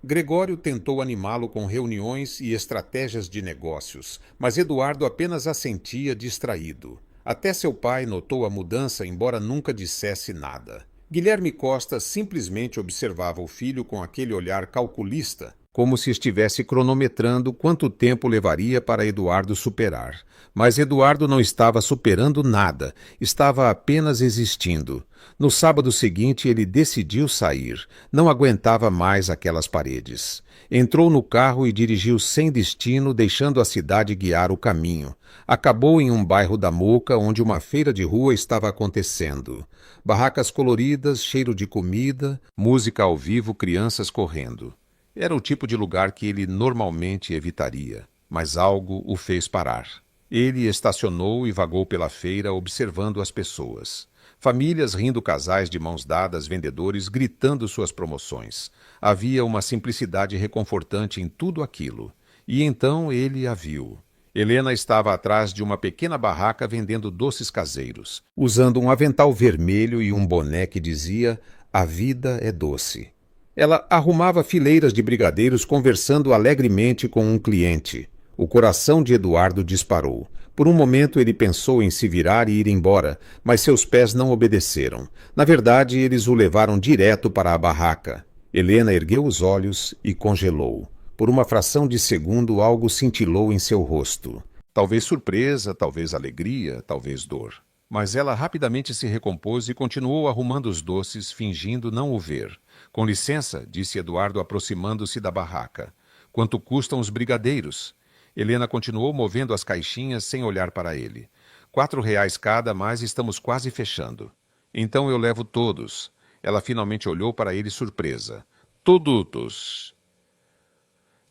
Gregório tentou animá-lo com reuniões e estratégias de negócios, mas Eduardo apenas assentia distraído. Até seu pai notou a mudança, embora nunca dissesse nada. Guilherme Costa simplesmente observava o filho com aquele olhar calculista, como se estivesse cronometrando quanto tempo levaria para Eduardo superar. Mas Eduardo não estava superando nada, estava apenas existindo. No sábado seguinte ele decidiu sair, não aguentava mais aquelas paredes. Entrou no carro e dirigiu sem destino, deixando a cidade guiar o caminho. Acabou em um bairro da Moca, onde uma feira de rua estava acontecendo. Barracas coloridas, cheiro de comida, música ao vivo, crianças correndo. Era o tipo de lugar que ele normalmente evitaria, mas algo o fez parar. Ele estacionou e vagou pela feira, observando as pessoas. Famílias rindo, casais de mãos dadas, vendedores gritando suas promoções. Havia uma simplicidade reconfortante em tudo aquilo. E então ele a viu. Helena estava atrás de uma pequena barraca vendendo doces caseiros, usando um avental vermelho e um boné que dizia "A vida é doce". Ela arrumava fileiras de brigadeiros conversando alegremente com um cliente. O coração de Eduardo disparou. Por um momento ele pensou em se virar e ir embora, mas seus pés não obedeceram. Na verdade, eles o levaram direto para a barraca. Helena ergueu os olhos e congelou. Por uma fração de segundo, algo cintilou em seu rosto. Talvez surpresa, talvez alegria, talvez dor. Mas ela rapidamente se recompôs e continuou arrumando os doces, fingindo não o ver. "Com licença", disse Eduardo, aproximando-se da barraca. "Quanto custam os brigadeiros?" Helena continuou movendo as caixinhas sem olhar para ele. R$ 4 cada, mas estamos quase fechando. Então eu levo todos. Ela finalmente olhou para ele surpresa. Todos.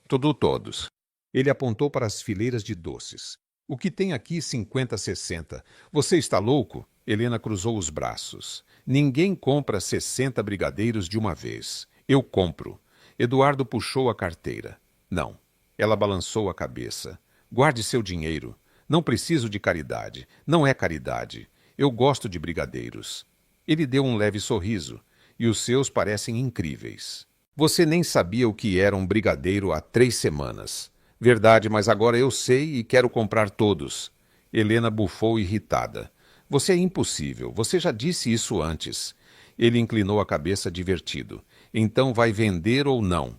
Todos. Ele apontou para as fileiras de doces. O que tem aqui 50, 60? Você está louco? Helena cruzou os braços. Ninguém compra 60 brigadeiros de uma vez. Eu compro. Eduardo puxou a carteira. Não. Ela balançou a cabeça. Guarde seu dinheiro. Não preciso de caridade. Não é caridade. Eu gosto de brigadeiros. Ele deu um leve sorriso. E os seus parecem incríveis. Você nem sabia o que era um brigadeiro há 3 semanas. Verdade, mas agora eu sei e quero comprar todos. Helena bufou irritada. Você é impossível. Você já disse isso antes. Ele inclinou a cabeça divertido. Então vai vender ou não?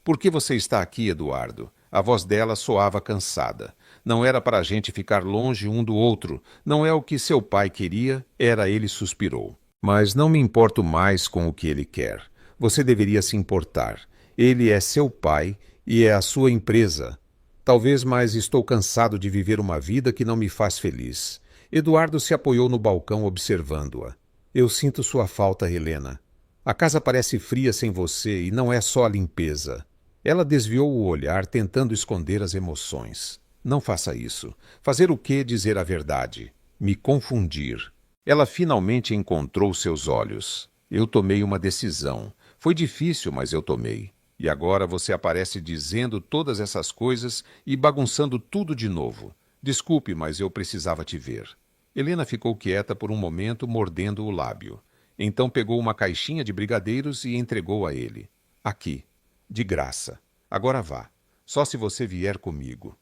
Por que você está aqui, Eduardo? A voz dela soava cansada. Não era para a gente ficar longe um do outro. Não é o que seu pai queria, ele suspirou. Mas não me importo mais com o que ele quer. Você deveria se importar. Ele é seu pai e é a sua empresa. Talvez, mas estou cansado de viver uma vida que não me faz feliz. Eduardo se apoiou no balcão observando-a. Eu sinto sua falta, Helena. A casa parece fria sem você e não é só a limpeza. Ela desviou o olhar, tentando esconder as emoções. Não faça isso. Fazer o quê? Dizer a verdade. Me confundir. Ela finalmente encontrou seus olhos. Eu tomei uma decisão. Foi difícil, mas eu tomei. E agora você aparece dizendo todas essas coisas e bagunçando tudo de novo. Desculpe, mas eu precisava te ver. Helena ficou quieta por um momento, mordendo o lábio. Então pegou uma caixinha de brigadeiros e entregou a ele. Aqui. De graça. Agora vá. Só se você vier comigo.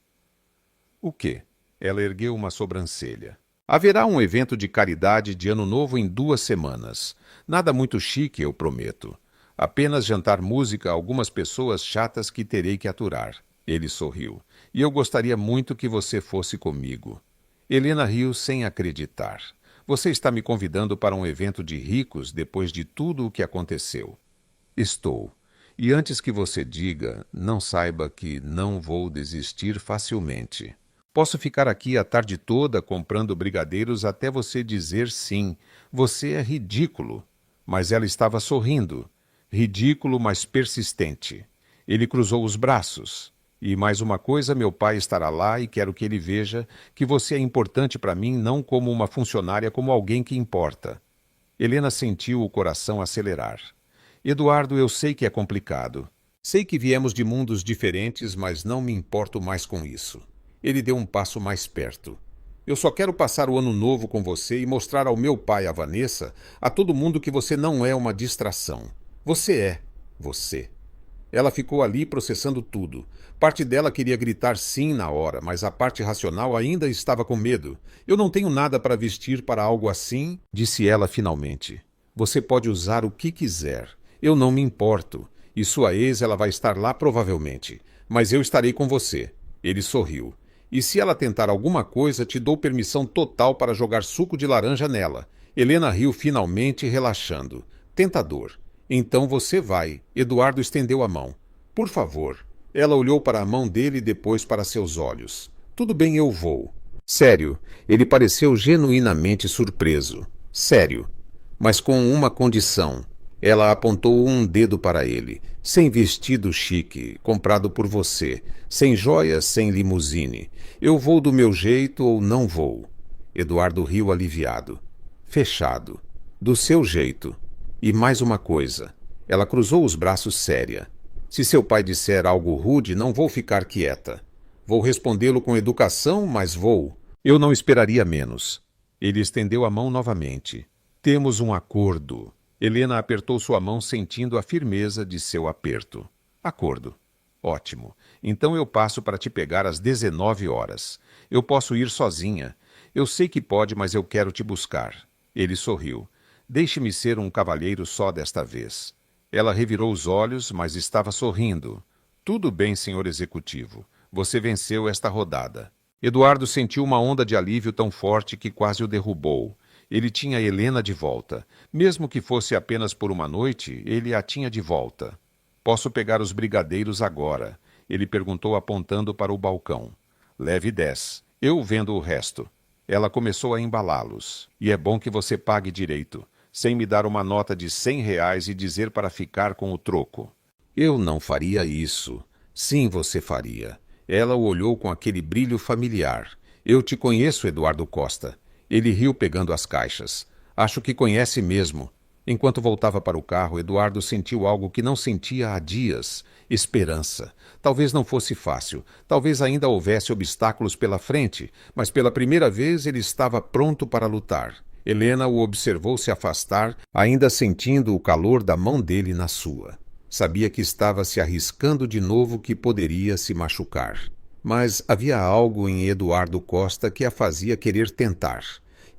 O quê? Ela ergueu uma sobrancelha. Haverá um evento de caridade de Ano Novo em 2 semanas. Nada muito chique, eu prometo. Apenas jantar música a algumas pessoas chatas que terei que aturar. Ele sorriu. E eu gostaria muito que você fosse comigo. Helena riu sem acreditar. Você está me convidando para um evento de ricos depois de tudo o que aconteceu. Estou. E antes que você diga, não saiba que não vou desistir facilmente. Posso ficar aqui a tarde toda comprando brigadeiros até você dizer sim. Você é ridículo. Mas ela estava sorrindo. Ridículo, mas persistente. Ele cruzou os braços. E mais uma coisa, meu pai estará lá e quero que ele veja que você é importante para mim não como uma funcionária, como alguém que importa. Helena sentiu o coração acelerar. Eduardo, eu sei que é complicado. Sei que viemos de mundos diferentes, mas não me importo mais com isso. Ele deu um passo mais perto. Eu só quero passar o ano novo com você e mostrar ao meu pai, a Vanessa, a todo mundo que você não é uma distração. Você é. Você. Ela ficou ali processando tudo. Parte dela queria gritar sim na hora, mas a parte racional ainda estava com medo. Eu não tenho nada para vestir para algo assim, disse ela finalmente. Você pode usar o que quiser. Eu não me importo. E sua ex, ela vai estar lá provavelmente. Mas eu estarei com você. Ele sorriu. E se ela tentar alguma coisa, te dou permissão total para jogar suco de laranja nela. Helena riu finalmente, relaxando. Tentador. Então você vai. Eduardo estendeu a mão. Por favor. Ela olhou para a mão dele e depois para seus olhos. Tudo bem, eu vou. Sério. Ele pareceu genuinamente surpreso. Sério. Mas com uma condição. Ela apontou um dedo para ele. Sem vestido chique, comprado por você. Sem joias, sem limusine. Eu vou do meu jeito ou não vou. Eduardo riu aliviado. Fechado. Do seu jeito. E mais uma coisa. Ela cruzou os braços séria. Se seu pai disser algo rude, não vou ficar quieta. Vou respondê-lo com educação, mas vou. Eu não esperaria menos. Ele estendeu a mão novamente. Temos um acordo. Helena apertou sua mão sentindo a firmeza de seu aperto. Acordo. Ótimo. Então eu passo para te pegar às 19 horas. Eu posso ir sozinha. Eu sei que pode, mas eu quero te buscar. Ele sorriu. Deixe-me ser um cavalheiro só desta vez. Ela revirou os olhos, mas estava sorrindo. Tudo bem, senhor executivo. Você venceu esta rodada. Eduardo sentiu uma onda de alívio tão forte que quase o derrubou. Ele tinha Helena de volta. Mesmo que fosse apenas por uma noite, ele a tinha de volta. Posso pegar os brigadeiros agora? Ele perguntou apontando para o balcão. Leve 10. Eu vendo o resto. Ela começou a embalá-los. E é bom que você pague direito, sem me dar uma nota de R$ 100 e dizer para ficar com o troco. Eu não faria isso. Sim, você faria. Ela o olhou com aquele brilho familiar. Eu te conheço, Eduardo Costa. Ele riu pegando as caixas. Acho que conhece mesmo. Enquanto voltava para o carro, Eduardo sentiu algo que não sentia há dias. Esperança. Talvez não fosse fácil. Talvez ainda houvesse obstáculos pela frente, mas pela primeira vez ele estava pronto para lutar. Helena o observou se afastar, ainda sentindo o calor da mão dele na sua. Sabia que estava se arriscando de novo, que poderia se machucar. Mas havia algo em Eduardo Costa que a fazia querer tentar.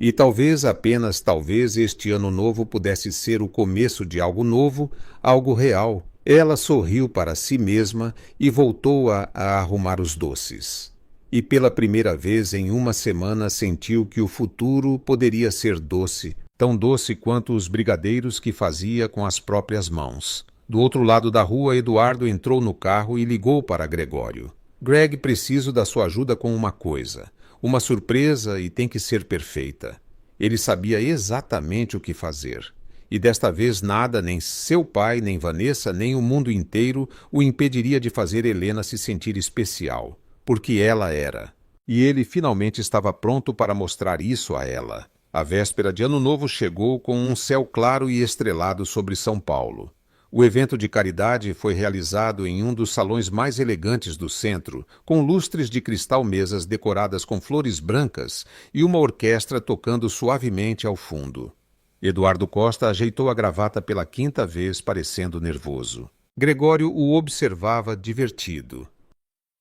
E talvez, apenas talvez, este ano novo pudesse ser o começo de algo novo, algo real. Ela sorriu para si mesma e voltou a arrumar os doces. E pela primeira vez em uma semana sentiu que o futuro poderia ser doce, tão doce quanto os brigadeiros que fazia com as próprias mãos. Do outro lado da rua, Eduardo entrou no carro e ligou para Gregório. Greg, preciso da sua ajuda com uma coisa. Uma surpresa e tem que ser perfeita. Ele sabia exatamente o que fazer. E desta vez nada, nem seu pai, nem Vanessa, nem o mundo inteiro o impediria de fazer Helena se sentir especial. Porque ela era. E ele finalmente estava pronto para mostrar isso a ela. A véspera de Ano Novo chegou com um céu claro e estrelado sobre São Paulo. O evento de caridade foi realizado em um dos salões mais elegantes do centro, com lustres de cristal, mesas decoradas com flores brancas e uma orquestra tocando suavemente ao fundo. Eduardo Costa ajeitou a gravata pela 5ª vez, parecendo nervoso. Gregório o observava divertido.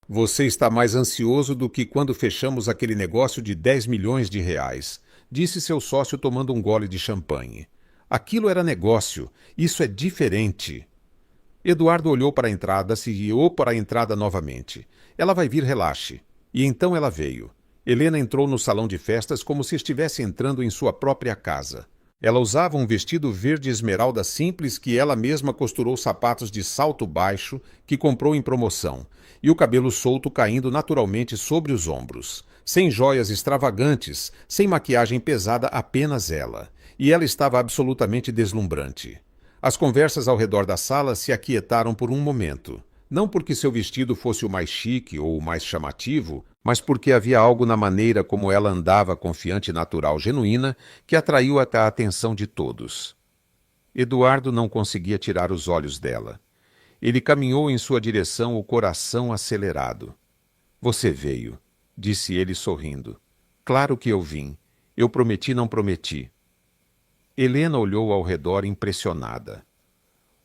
Você está mais ansioso do que quando fechamos aquele negócio de R$ 10 milhões, disse seu sócio tomando um gole de champanhe. Aquilo era negócio. Isso é diferente. Eduardo olhou para a entrada, se guiou para a entrada novamente. Ela vai vir, relaxe. E então ela veio. Helena entrou no salão de festas como se estivesse entrando em sua própria casa. Ela usava um vestido verde esmeralda simples que ela mesma costurou, sapatos de salto baixo que comprou em promoção, e o cabelo solto caindo naturalmente sobre os ombros. Sem joias extravagantes, sem maquiagem pesada, apenas ela. E ela estava absolutamente deslumbrante. As conversas ao redor da sala se aquietaram por um momento. Não porque seu vestido fosse o mais chique ou o mais chamativo, mas porque havia algo na maneira como ela andava, confiante, natural, genuína, que atraiu até a atenção de todos. Eduardo não conseguia tirar os olhos dela. Ele caminhou em sua direção, o coração acelerado. Você veio, disse ele sorrindo. Claro que eu vim. Eu prometi, não prometi. Helena olhou ao redor impressionada.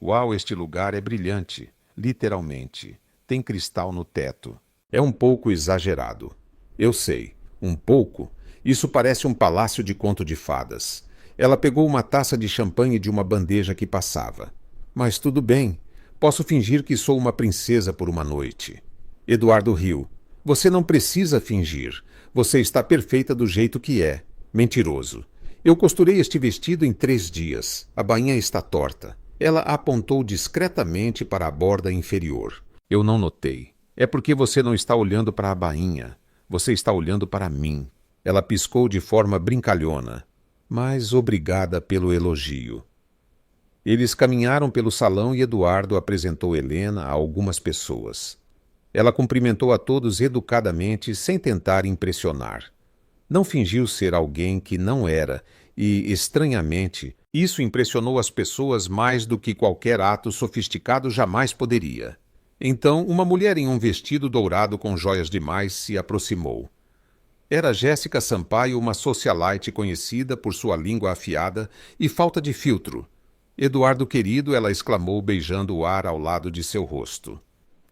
Uau, este lugar é brilhante, literalmente. Tem cristal no teto. É um pouco exagerado. Eu sei, um pouco. Isso parece um palácio de conto de fadas. Ela pegou uma taça de champanhe de uma bandeja que passava. Mas tudo bem. Posso fingir que sou uma princesa por uma noite. Eduardo riu. Você não precisa fingir. Você está perfeita do jeito que é. Mentiroso. Eu costurei este vestido em 3 dias. A bainha está torta. Ela apontou discretamente para a borda inferior. Eu não notei. É porque você não está olhando para a bainha. Você está olhando para mim. Ela piscou de forma brincalhona. Mas obrigada pelo elogio. Eles caminharam pelo salão e Eduardo apresentou Helena a algumas pessoas. Ela cumprimentou a todos educadamente, sem tentar impressionar. Não fingiu ser alguém que não era e, estranhamente, isso impressionou as pessoas mais do que qualquer ato sofisticado jamais poderia. Então, uma mulher em um vestido dourado com joias demais se aproximou. Era Jéssica Sampaio, uma socialite conhecida por sua língua afiada e falta de filtro. Eduardo querido, ela exclamou, beijando o ar ao lado de seu rosto.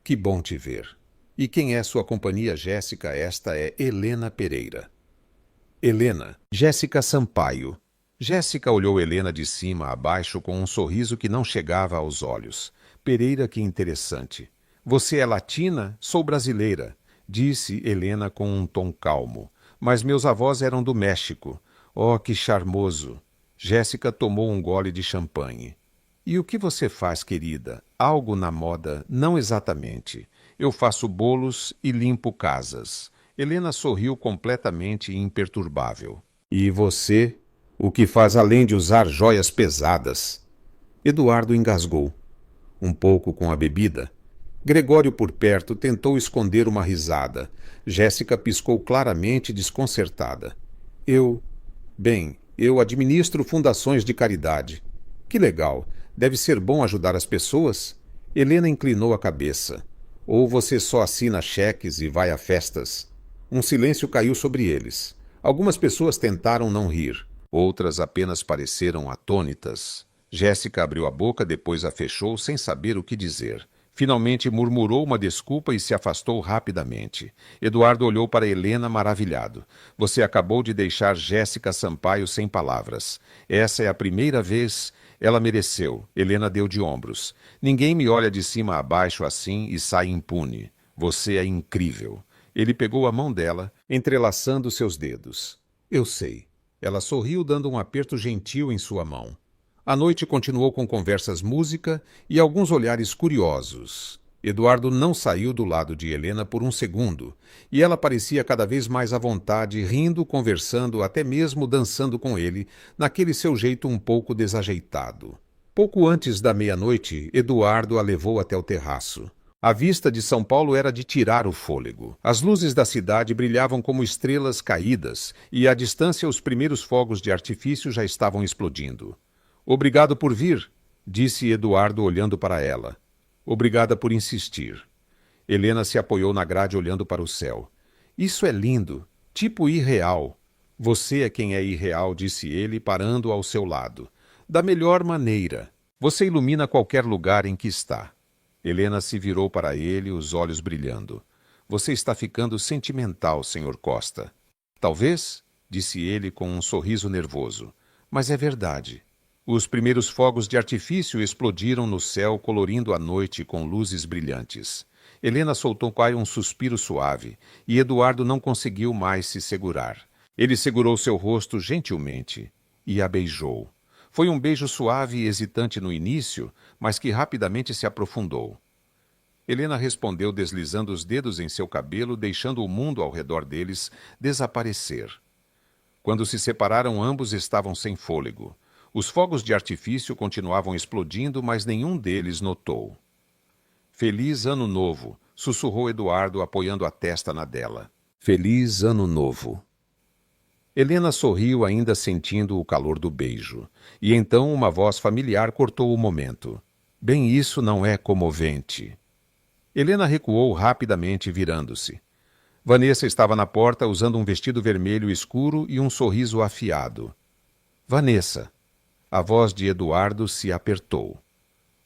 Que bom te ver. E quem é sua companhia, Jéssica? Esta é Helena Pereira. Helena, Jéssica Sampaio. Jéssica olhou Helena de cima a baixo com um sorriso que não chegava aos olhos. Pereira, que interessante. Você é latina? Sou brasileira, disse Helena com um tom calmo. Mas meus avós eram do México. Oh, que charmoso! Jéssica tomou um gole de champanhe. E o que você faz, querida? Algo na moda? Não exatamente. Eu faço bolos e limpo casas. Helena sorriu completamente imperturbável. E você? O que faz além de usar joias pesadas? Eduardo engasgou. Um pouco com a bebida. Gregório, por perto, tentou esconder uma risada. Jéssica piscou claramente desconcertada. Bem, eu administro fundações de caridade. Que legal. Deve ser bom ajudar as pessoas? Helena inclinou a cabeça. Ou você só assina cheques e vai a festas? Um silêncio caiu sobre eles. Algumas pessoas tentaram não rir. Outras apenas pareceram atônitas. Jéssica abriu a boca, depois a fechou sem saber o que dizer. Finalmente murmurou uma desculpa e se afastou rapidamente. Eduardo olhou para Helena maravilhado. Você acabou de deixar Jéssica Sampaio sem palavras. Essa é a primeira vez. Ela mereceu. Helena deu de ombros. Ninguém me olha de cima a baixo assim e sai impune. Você é incrível. Ele pegou a mão dela, entrelaçando seus dedos. Eu sei. Ela sorriu, dando um aperto gentil em sua mão. A noite continuou com conversas, música e alguns olhares curiosos. Eduardo não saiu do lado de Helena por um segundo, e ela parecia cada vez mais à vontade, rindo, conversando, até mesmo dançando com ele, naquele seu jeito um pouco desajeitado. Pouco antes da meia-noite, Eduardo a levou até o terraço. A vista de São Paulo era de tirar o fôlego. As luzes da cidade brilhavam como estrelas caídas, e à distância os primeiros fogos de artifício já estavam explodindo. Obrigado por vir, disse Eduardo olhando para ela. Obrigada por insistir. Helena se apoiou na grade olhando para o céu. Isso é lindo, tipo irreal. Você é quem é irreal, disse ele, parando ao seu lado. Da melhor maneira. Você ilumina qualquer lugar em que está. Helena se virou para ele, os olhos brilhando. Você está ficando sentimental, Sr. Costa. Talvez, disse ele com um sorriso nervoso. Mas é verdade. Os primeiros fogos de artifício explodiram no céu, colorindo a noite com luzes brilhantes. Helena soltou um suspiro suave, e Eduardo não conseguiu mais se segurar. Ele segurou seu rosto gentilmente e a beijou. Foi um beijo suave e hesitante no início, mas que rapidamente se aprofundou. Helena respondeu deslizando os dedos em seu cabelo, deixando o mundo ao redor deles desaparecer. Quando se separaram, ambos estavam sem fôlego. Os fogos de artifício continuavam explodindo, mas nenhum deles notou. Feliz Ano Novo, sussurrou Eduardo, apoiando a testa na dela. Feliz Ano Novo. Helena sorriu, ainda sentindo o calor do beijo. E então uma voz familiar cortou o momento. Bem, isso não é comovente. Helena recuou rapidamente, virando-se. Vanessa estava na porta, usando um vestido vermelho escuro e um sorriso afiado. Vanessa. A voz de Eduardo se apertou.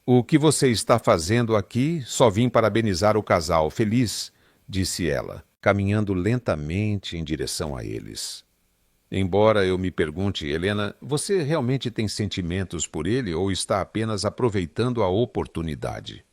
O que você está fazendo aqui? Só vim parabenizar o casal feliz, disse ela, caminhando lentamente em direção a eles. Embora eu me pergunte, Helena, você realmente tem sentimentos por ele ou está apenas aproveitando a oportunidade?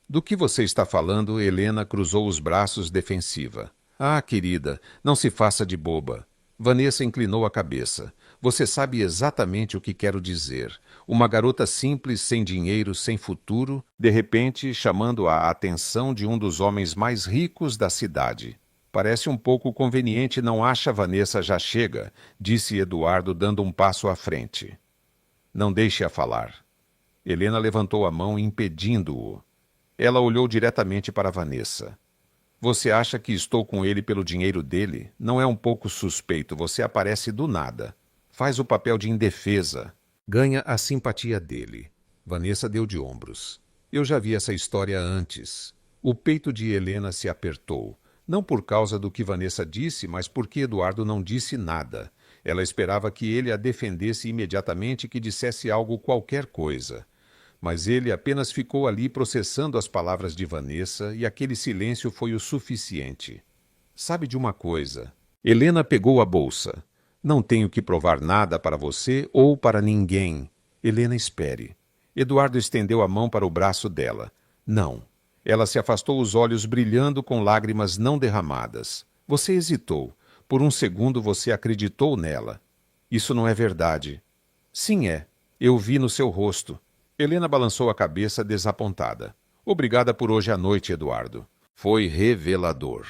Do que você está falando? Helena cruzou os braços defensiva. Ah, querida, não se faça de boba. Vanessa inclinou a cabeça. Você sabe exatamente o que quero dizer. Uma garota simples, sem dinheiro, sem futuro, de repente chamando a atenção de um dos homens mais ricos da cidade. Parece um pouco conveniente, não acha, Vanessa? Já chega, disse Eduardo, dando um passo à frente. Não deixe-a falar. Helena levantou a mão, impedindo-o. Ela olhou diretamente para Vanessa. Você acha que estou com ele pelo dinheiro dele? Não é um pouco suspeito, você aparece do nada. Faz o papel de indefesa. Ganha a simpatia dele. Vanessa deu de ombros. Eu já vi essa história antes. O peito de Helena se apertou. Não por causa do que Vanessa disse, mas porque Eduardo não disse nada. Ela esperava que ele a defendesse imediatamente, que dissesse algo, qualquer coisa. Mas ele apenas ficou ali processando as palavras de Vanessa e aquele silêncio foi o suficiente. Sabe de uma coisa? Helena pegou a bolsa. Não tenho que provar nada para você ou para ninguém. Helena, espere. Eduardo estendeu a mão para o braço dela. Não. Ela se afastou, os olhos brilhando com lágrimas não derramadas. Você hesitou. Por um segundo você acreditou nela. Isso não é verdade. Sim é. Eu vi no seu rosto. Helena balançou a cabeça desapontada. Obrigada por hoje à noite, Eduardo. Foi revelador.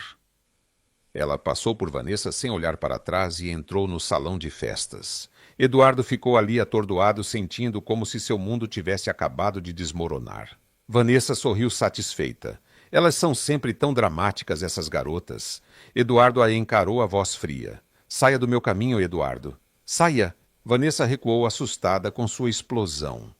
Ela passou por Vanessa sem olhar para trás e entrou no salão de festas. Eduardo ficou ali atordoado, sentindo como se seu mundo tivesse acabado de desmoronar. Vanessa sorriu satisfeita. Elas são sempre tão dramáticas, essas garotas. Eduardo a encarou, a voz fria. Saia do meu caminho, Eduardo. Saia! Vanessa recuou assustada com sua explosão.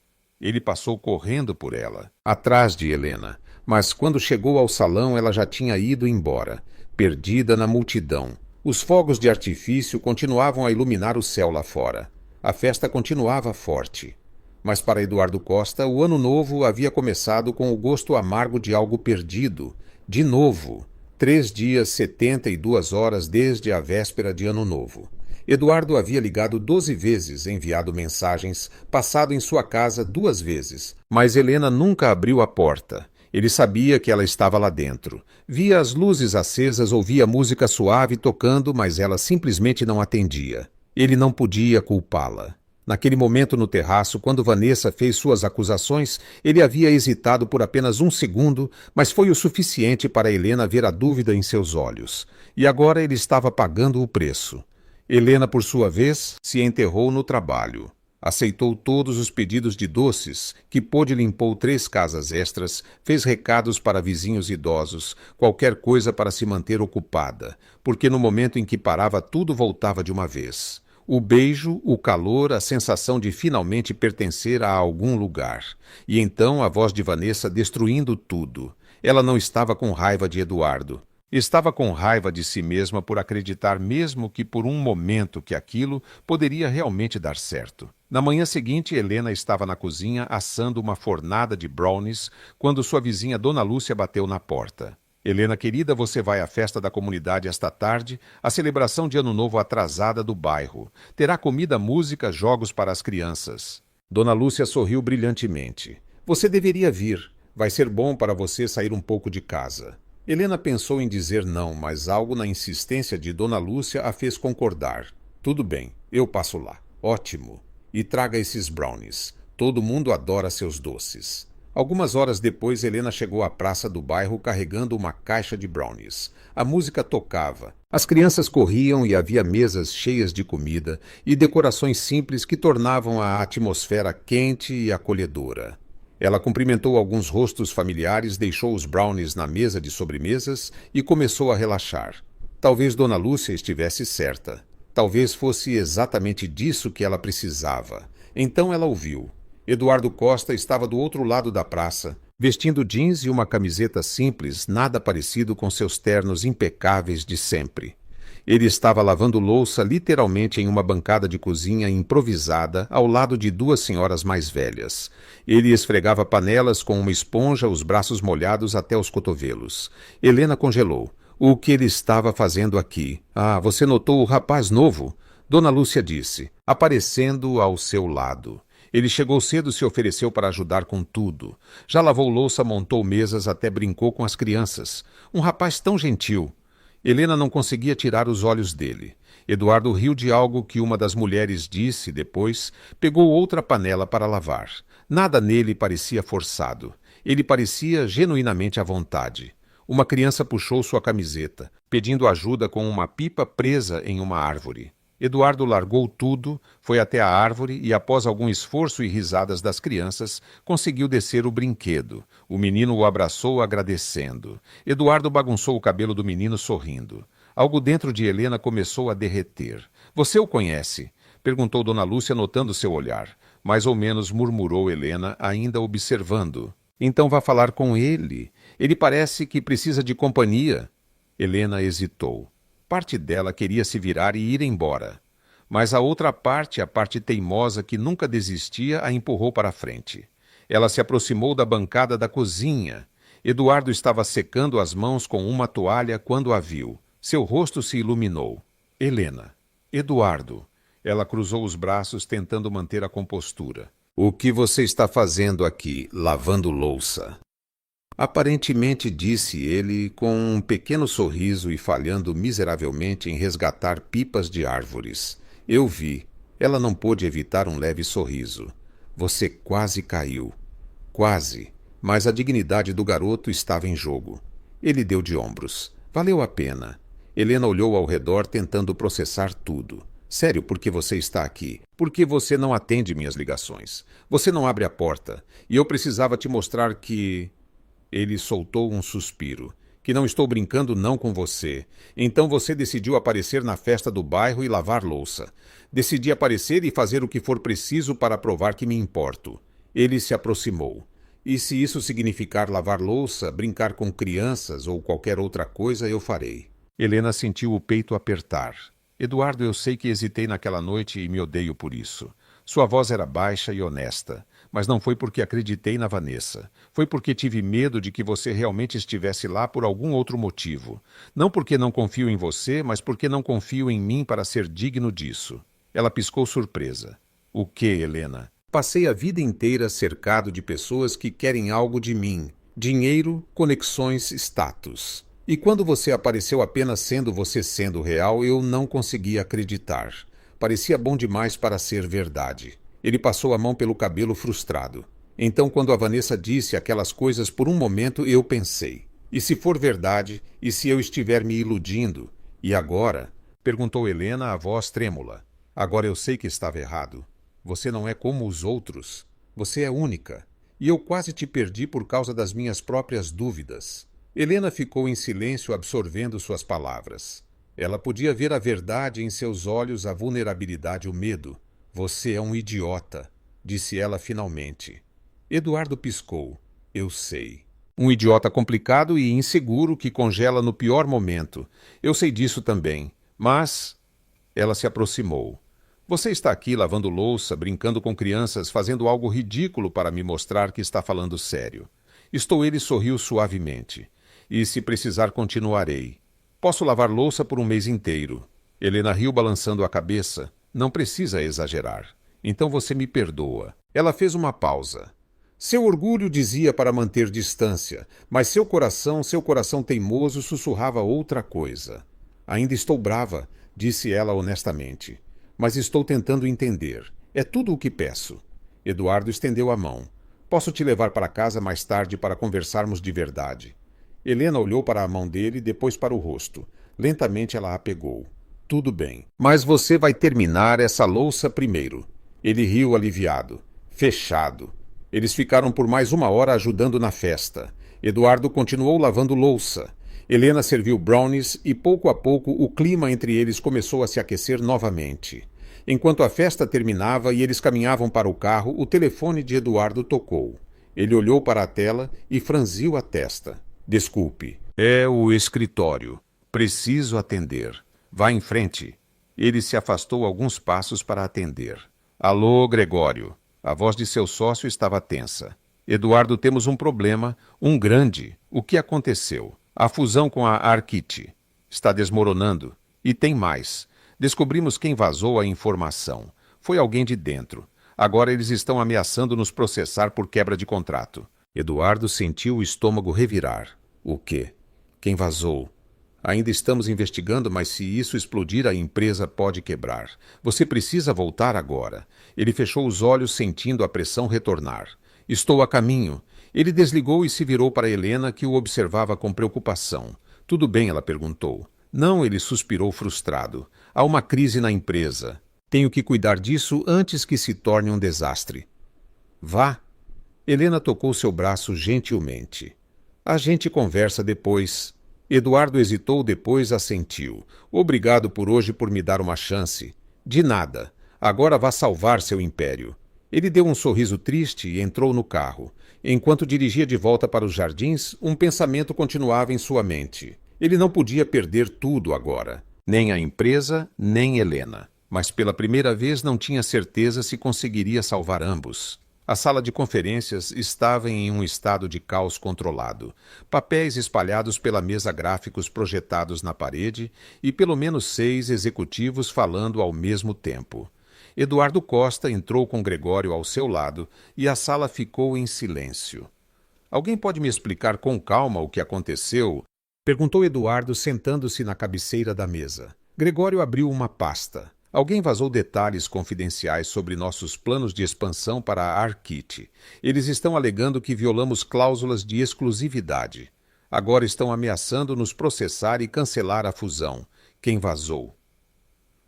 Ele passou correndo por ela, atrás de Helena, mas quando chegou ao salão ela já tinha ido embora, perdida na multidão. Os fogos de artifício continuavam a iluminar o céu lá fora. A festa continuava forte. Mas para Eduardo Costa, o ano novo havia começado com o gosto amargo de algo perdido. De novo. 3 dias, 72 horas desde a véspera de Ano Novo. Eduardo havia ligado 12 vezes, enviado mensagens, passado em sua casa 2 vezes. Mas Helena nunca abriu a porta. Ele sabia que ela estava lá dentro. Via as luzes acesas, ouvia música suave tocando, mas ela simplesmente não atendia. Ele não podia culpá-la. Naquele momento no terraço, quando Vanessa fez suas acusações, ele havia hesitado por apenas 1 segundo, mas foi o suficiente para Helena ver a dúvida em seus olhos. E agora ele estava pagando o preço. Helena, por sua vez, se enterrou no trabalho. Aceitou todos os pedidos de doces, que pôde limpou 3 casas extras, fez recados para vizinhos idosos, qualquer coisa para se manter ocupada, porque no momento em que parava tudo voltava de uma vez. O beijo, o calor, a sensação de finalmente pertencer a algum lugar. E então a voz de Vanessa destruindo tudo. Ela não estava com raiva de Eduardo. Estava com raiva de si mesma por acreditar mesmo que por um momento que aquilo poderia realmente dar certo. Na manhã seguinte, Helena estava na cozinha assando uma fornada de brownies quando sua vizinha Dona Lúcia bateu na porta. Helena, querida, você vai à festa da comunidade esta tarde, a celebração de Ano Novo atrasada do bairro. Terá comida, música, jogos para as crianças. Dona Lúcia sorriu brilhantemente. Você deveria vir. Vai ser bom para você sair um pouco de casa. Helena pensou em dizer não, mas algo na insistência de Dona Lúcia a fez concordar. Tudo bem, eu passo lá. Ótimo. E traga esses brownies. Todo mundo adora seus doces. Algumas horas depois, Helena chegou à praça do bairro carregando uma caixa de brownies. A música tocava. As crianças corriam e havia mesas cheias de comida e decorações simples que tornavam a atmosfera quente e acolhedora. Ela cumprimentou alguns rostos familiares, deixou os brownies na mesa de sobremesas e começou a relaxar. Talvez Dona Lúcia estivesse certa. Talvez fosse exatamente disso que ela precisava. Então ela ouviu. Eduardo Costa estava do outro lado da praça, vestindo jeans e uma camiseta simples, nada parecido com seus ternos impecáveis de sempre. Ele estava lavando louça literalmente em uma bancada de cozinha improvisada ao lado de 2 senhoras mais velhas. Ele esfregava panelas com uma esponja, os braços molhados até os cotovelos. Helena congelou. O que ele estava fazendo aqui? Ah, você notou o rapaz novo? Dona Lúcia disse, aparecendo ao seu lado. Ele chegou cedo e se ofereceu para ajudar com tudo. Já lavou louça, montou mesas, até brincou com as crianças. Um rapaz tão gentil. Helena não conseguia tirar os olhos dele. Eduardo riu de algo que uma das mulheres disse depois, pegou outra panela para lavar. Nada nele parecia forçado. Ele parecia genuinamente à vontade. Uma criança puxou sua camiseta, pedindo ajuda com uma pipa presa em uma árvore. Eduardo largou tudo, foi até a árvore e, após algum esforço e risadas das crianças, conseguiu descer o brinquedo. O menino o abraçou agradecendo. Eduardo bagunçou o cabelo do menino sorrindo. Algo dentro de Helena começou a derreter. — Você o conhece? Perguntou Dona Lúcia, notando seu olhar. Mais ou menos murmurou Helena, ainda observando. Então vá falar com ele. Ele parece que precisa de companhia. Helena hesitou. Parte dela queria se virar e ir embora. Mas a outra parte, a parte teimosa que nunca desistia, a empurrou para a frente. Ela se aproximou da bancada da cozinha. Eduardo estava secando as mãos com uma toalha quando a viu. Seu rosto se iluminou. Helena. Eduardo. Ela cruzou os braços tentando manter a compostura. O que você está fazendo aqui, lavando louça? Aparentemente disse ele com um pequeno sorriso e falhando miseravelmente em resgatar pipas de árvores. Eu vi. Ela não pôde evitar um leve sorriso. Você quase caiu. Quase. Mas a dignidade do garoto estava em jogo. Ele deu de ombros. Valeu a pena. Helena olhou ao redor tentando processar tudo. Sério, por que você está aqui? Por que você não atende minhas ligações? Você não abre a porta. E eu precisava te mostrar que... Ele soltou um suspiro. Que não estou brincando não com você. Então você decidiu aparecer na festa do bairro e lavar louça. Decidi aparecer e fazer o que for preciso para provar que me importo. Ele se aproximou. E se isso significar lavar louça, brincar com crianças ou qualquer outra coisa, eu farei. Helena sentiu o peito apertar. Eduardo, eu sei que hesitei naquela noite e me odeio por isso. Sua voz era baixa e honesta, mas não foi porque acreditei na Vanessa. Foi porque tive medo de que você realmente estivesse lá por algum outro motivo. Não porque não confio em você, mas porque não confio em mim para ser digno disso. Ela piscou surpresa. O que, Helena? Passei a vida inteira cercado de pessoas que querem algo de mim. Dinheiro, conexões, status. E quando você apareceu apenas sendo você sendo real, eu não conseguia acreditar. Parecia bom demais para ser verdade. Ele passou a mão pelo cabelo frustrado. Então, quando a Vanessa disse aquelas coisas por um momento, eu pensei. E se for verdade? E se eu estiver me iludindo? E agora? Perguntou Helena, a voz trêmula. Agora eu sei que estava errado. Você não é como os outros. Você é única. E eu quase te perdi por causa das minhas próprias dúvidas. Helena ficou em silêncio, absorvendo suas palavras. Ela podia ver a verdade em seus olhos, a vulnerabilidade, o medo. Você é um idiota, disse ela finalmente. Eduardo piscou. Eu sei. Um idiota complicado e inseguro que congela no pior momento. Eu sei disso também. Mas... Ela se aproximou. Você está aqui lavando louça, brincando com crianças, fazendo algo ridículo para me mostrar que está falando sério. Ele sorriu suavemente. E se precisar, continuarei. Posso lavar louça por um mês inteiro. Helena riu balançando a cabeça. Não precisa exagerar. Então você me perdoa. Ela fez uma pausa. Seu orgulho dizia para manter distância, mas seu coração teimoso sussurrava outra coisa. Ainda estou brava, disse ela honestamente. Mas estou tentando entender. É tudo o que peço. Eduardo estendeu a mão. Posso te levar para casa mais tarde para conversarmos de verdade. Helena olhou para a mão dele, depois para o rosto. Lentamente ela a pegou. Tudo bem. Mas você vai terminar essa louça primeiro. Ele riu aliviado. Fechado. Eles ficaram por mais 1 hora ajudando na festa. Eduardo continuou lavando louça. Helena serviu brownies e pouco a pouco o clima entre eles começou a se aquecer novamente. Enquanto a festa terminava e eles caminhavam para o carro, o telefone de Eduardo tocou. Ele olhou para a tela e franziu a testa. Desculpe. É o escritório. Preciso atender. Vá em frente. Ele se afastou alguns passos para atender. Alô, Gregório. A voz de seu sócio estava tensa. Eduardo, temos um problema, um grande. O que aconteceu? A fusão com a Arkit está desmoronando. E tem mais. Descobrimos quem vazou a informação. Foi alguém de dentro. Agora eles estão ameaçando nos processar por quebra de contrato. Eduardo sentiu o estômago revirar. O quê? Quem vazou? Ainda estamos investigando, mas se isso explodir, a empresa pode quebrar. Você precisa voltar agora. Ele fechou os olhos, sentindo a pressão retornar. Estou a caminho. Ele desligou e se virou para Helena, que o observava com preocupação. Tudo bem, ela perguntou. Não, ele suspirou frustrado. Há uma crise na empresa. Tenho que cuidar disso antes que se torne um desastre. Vá. Helena tocou seu braço gentilmente. A gente conversa depois. Eduardo hesitou, depois assentiu. Obrigado por hoje por me dar uma chance. De nada. Agora vá salvar seu império. Ele deu um sorriso triste e entrou no carro. Enquanto dirigia de volta para os jardins, um pensamento continuava em sua mente. Ele não podia perder tudo agora. Nem a empresa, nem Helena. Mas pela primeira vez não tinha certeza se conseguiria salvar ambos. A sala de conferências estava em um estado de caos controlado. Papéis espalhados pela mesa, gráficos projetados na parede e pelo menos 6 executivos falando ao mesmo tempo. Eduardo Costa entrou com Gregório ao seu lado e a sala ficou em silêncio. Alguém pode me explicar com calma o que aconteceu? Perguntou Eduardo, sentando-se na cabeceira da mesa. Gregório abriu uma pasta. Alguém vazou detalhes confidenciais sobre nossos planos de expansão para a Arkit. Eles estão alegando que violamos cláusulas de exclusividade. Agora estão ameaçando nos processar e cancelar a fusão. Quem vazou?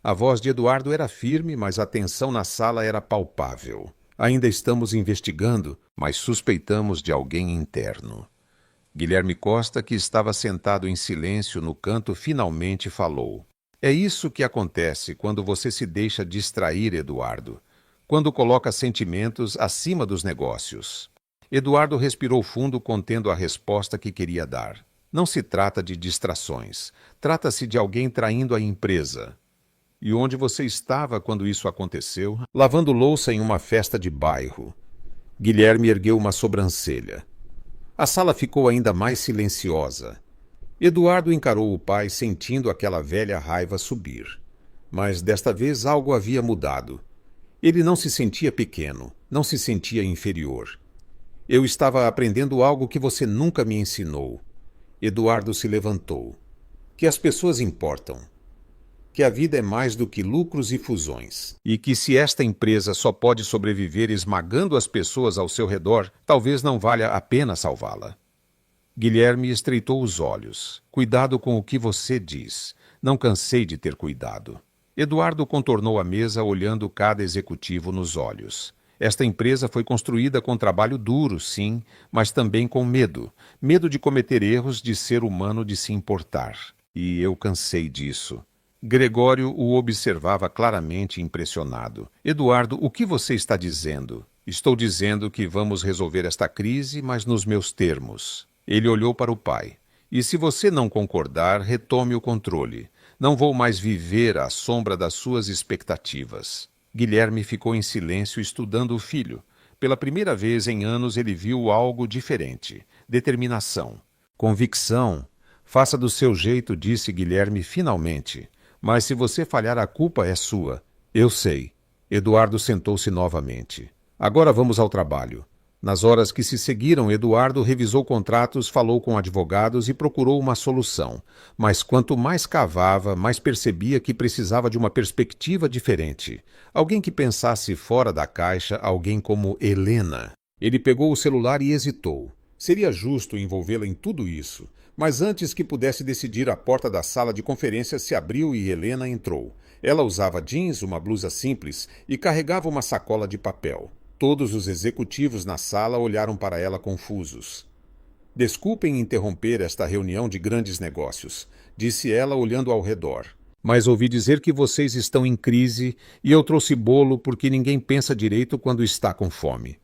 A voz de Eduardo era firme, mas a tensão na sala era palpável. Ainda estamos investigando, mas suspeitamos de alguém interno. Guilherme Costa, que estava sentado em silêncio no canto, finalmente falou. É isso que acontece quando você se deixa distrair, Eduardo. Quando coloca sentimentos acima dos negócios. Eduardo respirou fundo, contendo a resposta que queria dar. Não se trata de distrações. Trata-se de alguém traindo a empresa. E onde você estava quando isso aconteceu? Lavando louça em uma festa de bairro. Guilherme ergueu uma sobrancelha. A sala ficou ainda mais silenciosa. Eduardo encarou o pai, sentindo aquela velha raiva subir. Mas desta vez algo havia mudado. Ele não se sentia pequeno, não se sentia inferior. Eu estava aprendendo algo que você nunca me ensinou. Eduardo se levantou. Que as pessoas importam. Que a vida é mais do que lucros e fusões. E que se esta empresa só pode sobreviver esmagando as pessoas ao seu redor, talvez não valha a pena salvá-la. Guilherme estreitou os olhos. Cuidado com o que você diz. Não cansei de ter cuidado. Eduardo contornou a mesa, olhando cada executivo nos olhos. Esta empresa foi construída com trabalho duro, sim, mas também com medo. Medo de cometer erros, de ser humano, de se importar. E eu cansei disso. Gregório o observava claramente impressionado. Eduardo, o que você está dizendo? Estou dizendo que vamos resolver esta crise, mas nos meus termos. Ele olhou para o pai. E se você não concordar, retome o controle. Não vou mais viver à sombra das suas expectativas. Guilherme ficou em silêncio estudando o filho. Pela primeira vez em anos ele viu algo diferente. Determinação. Convicção. Faça do seu jeito, disse Guilherme finalmente. Mas se você falhar, a culpa é sua. Eu sei. Eduardo sentou-se novamente. Agora vamos ao trabalho. Nas horas que se seguiram, Eduardo revisou contratos, falou com advogados e procurou uma solução. Mas quanto mais cavava, mais percebia que precisava de uma perspectiva diferente. Alguém que pensasse fora da caixa, alguém como Helena. Ele pegou o celular e hesitou. Seria justo envolvê-la em tudo isso. Mas antes que pudesse decidir, a porta da sala de conferências se abriu e Helena entrou. Ela usava jeans, uma blusa simples e carregava uma sacola de papel. Todos os executivos na sala olharam para ela confusos. Desculpem interromper esta reunião de grandes negócios, disse ela olhando ao redor. Mas ouvi dizer que vocês estão em crise e eu trouxe bolo porque ninguém pensa direito quando está com fome.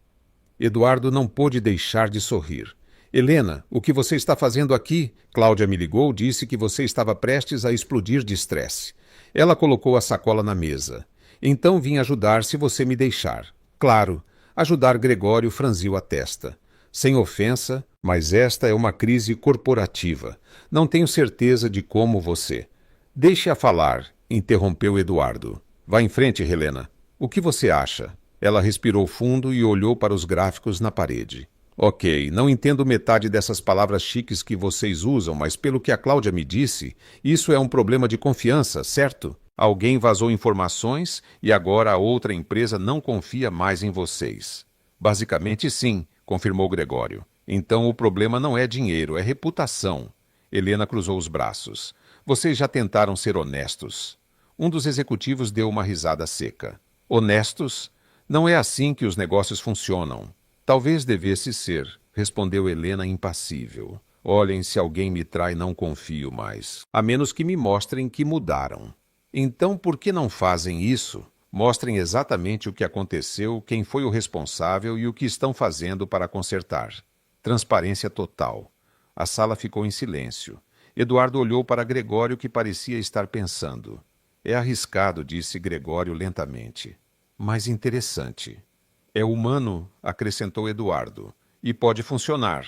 Eduardo não pôde deixar de sorrir. Helena, o que você está fazendo aqui? Cláudia me ligou, disse que você estava prestes a explodir de estresse. Ela colocou a sacola na mesa. Então vim ajudar se você me deixar. Claro, ajudar. Gregório franziu a testa. Sem ofensa, mas esta é uma crise corporativa. Não tenho certeza de como você. Deixe-a falar, interrompeu Eduardo. Vá em frente, Helena. O que você acha? Ela respirou fundo e olhou para os gráficos na parede. Ok, não entendo metade dessas palavras chiques que vocês usam, mas pelo que a Cláudia me disse, isso é um problema de confiança, certo? Alguém vazou informações e agora a outra empresa não confia mais em vocês. Basicamente sim, confirmou Gregório. Então o problema não é dinheiro, é reputação. Helena cruzou os braços. Vocês já tentaram ser honestos. Um dos executivos deu uma risada seca. Honestos? Não é assim que os negócios funcionam. Talvez devesse ser, respondeu Helena impassível. Olhem, se alguém me trai, não confio mais. A menos que me mostrem que mudaram. Então, por que não fazem isso? Mostrem exatamente o que aconteceu, quem foi o responsável e o que estão fazendo para consertar. Transparência total. A sala ficou em silêncio. Eduardo olhou para Gregório, que parecia estar pensando. É arriscado, disse Gregório lentamente. Mas interessante. É humano, acrescentou Eduardo. E pode funcionar.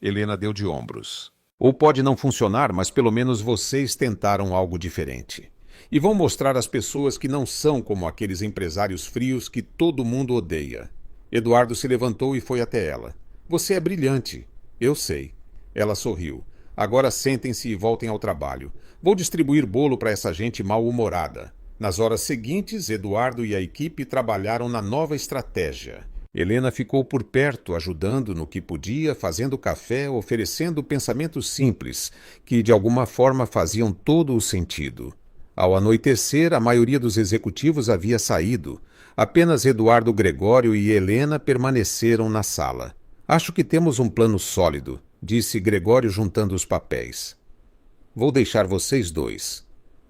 Helena deu de ombros. Ou pode não funcionar, mas pelo menos vocês tentaram algo diferente. E vão mostrar às pessoas que não são como aqueles empresários frios que todo mundo odeia. Eduardo se levantou e foi até ela. Você é brilhante. Eu sei. Ela sorriu. Agora sentem-se e voltem ao trabalho. Vou distribuir bolo para essa gente mal-humorada. Nas horas seguintes, Eduardo e a equipe trabalharam na nova estratégia. Helena ficou por perto, ajudando no que podia, fazendo café, oferecendo pensamentos simples, que de alguma forma faziam todo o sentido. Ao anoitecer, a maioria dos executivos havia saído. Apenas Eduardo Gregório e Helena permaneceram na sala. Acho que temos um plano sólido, disse Gregório juntando os papéis. Vou deixar vocês dois.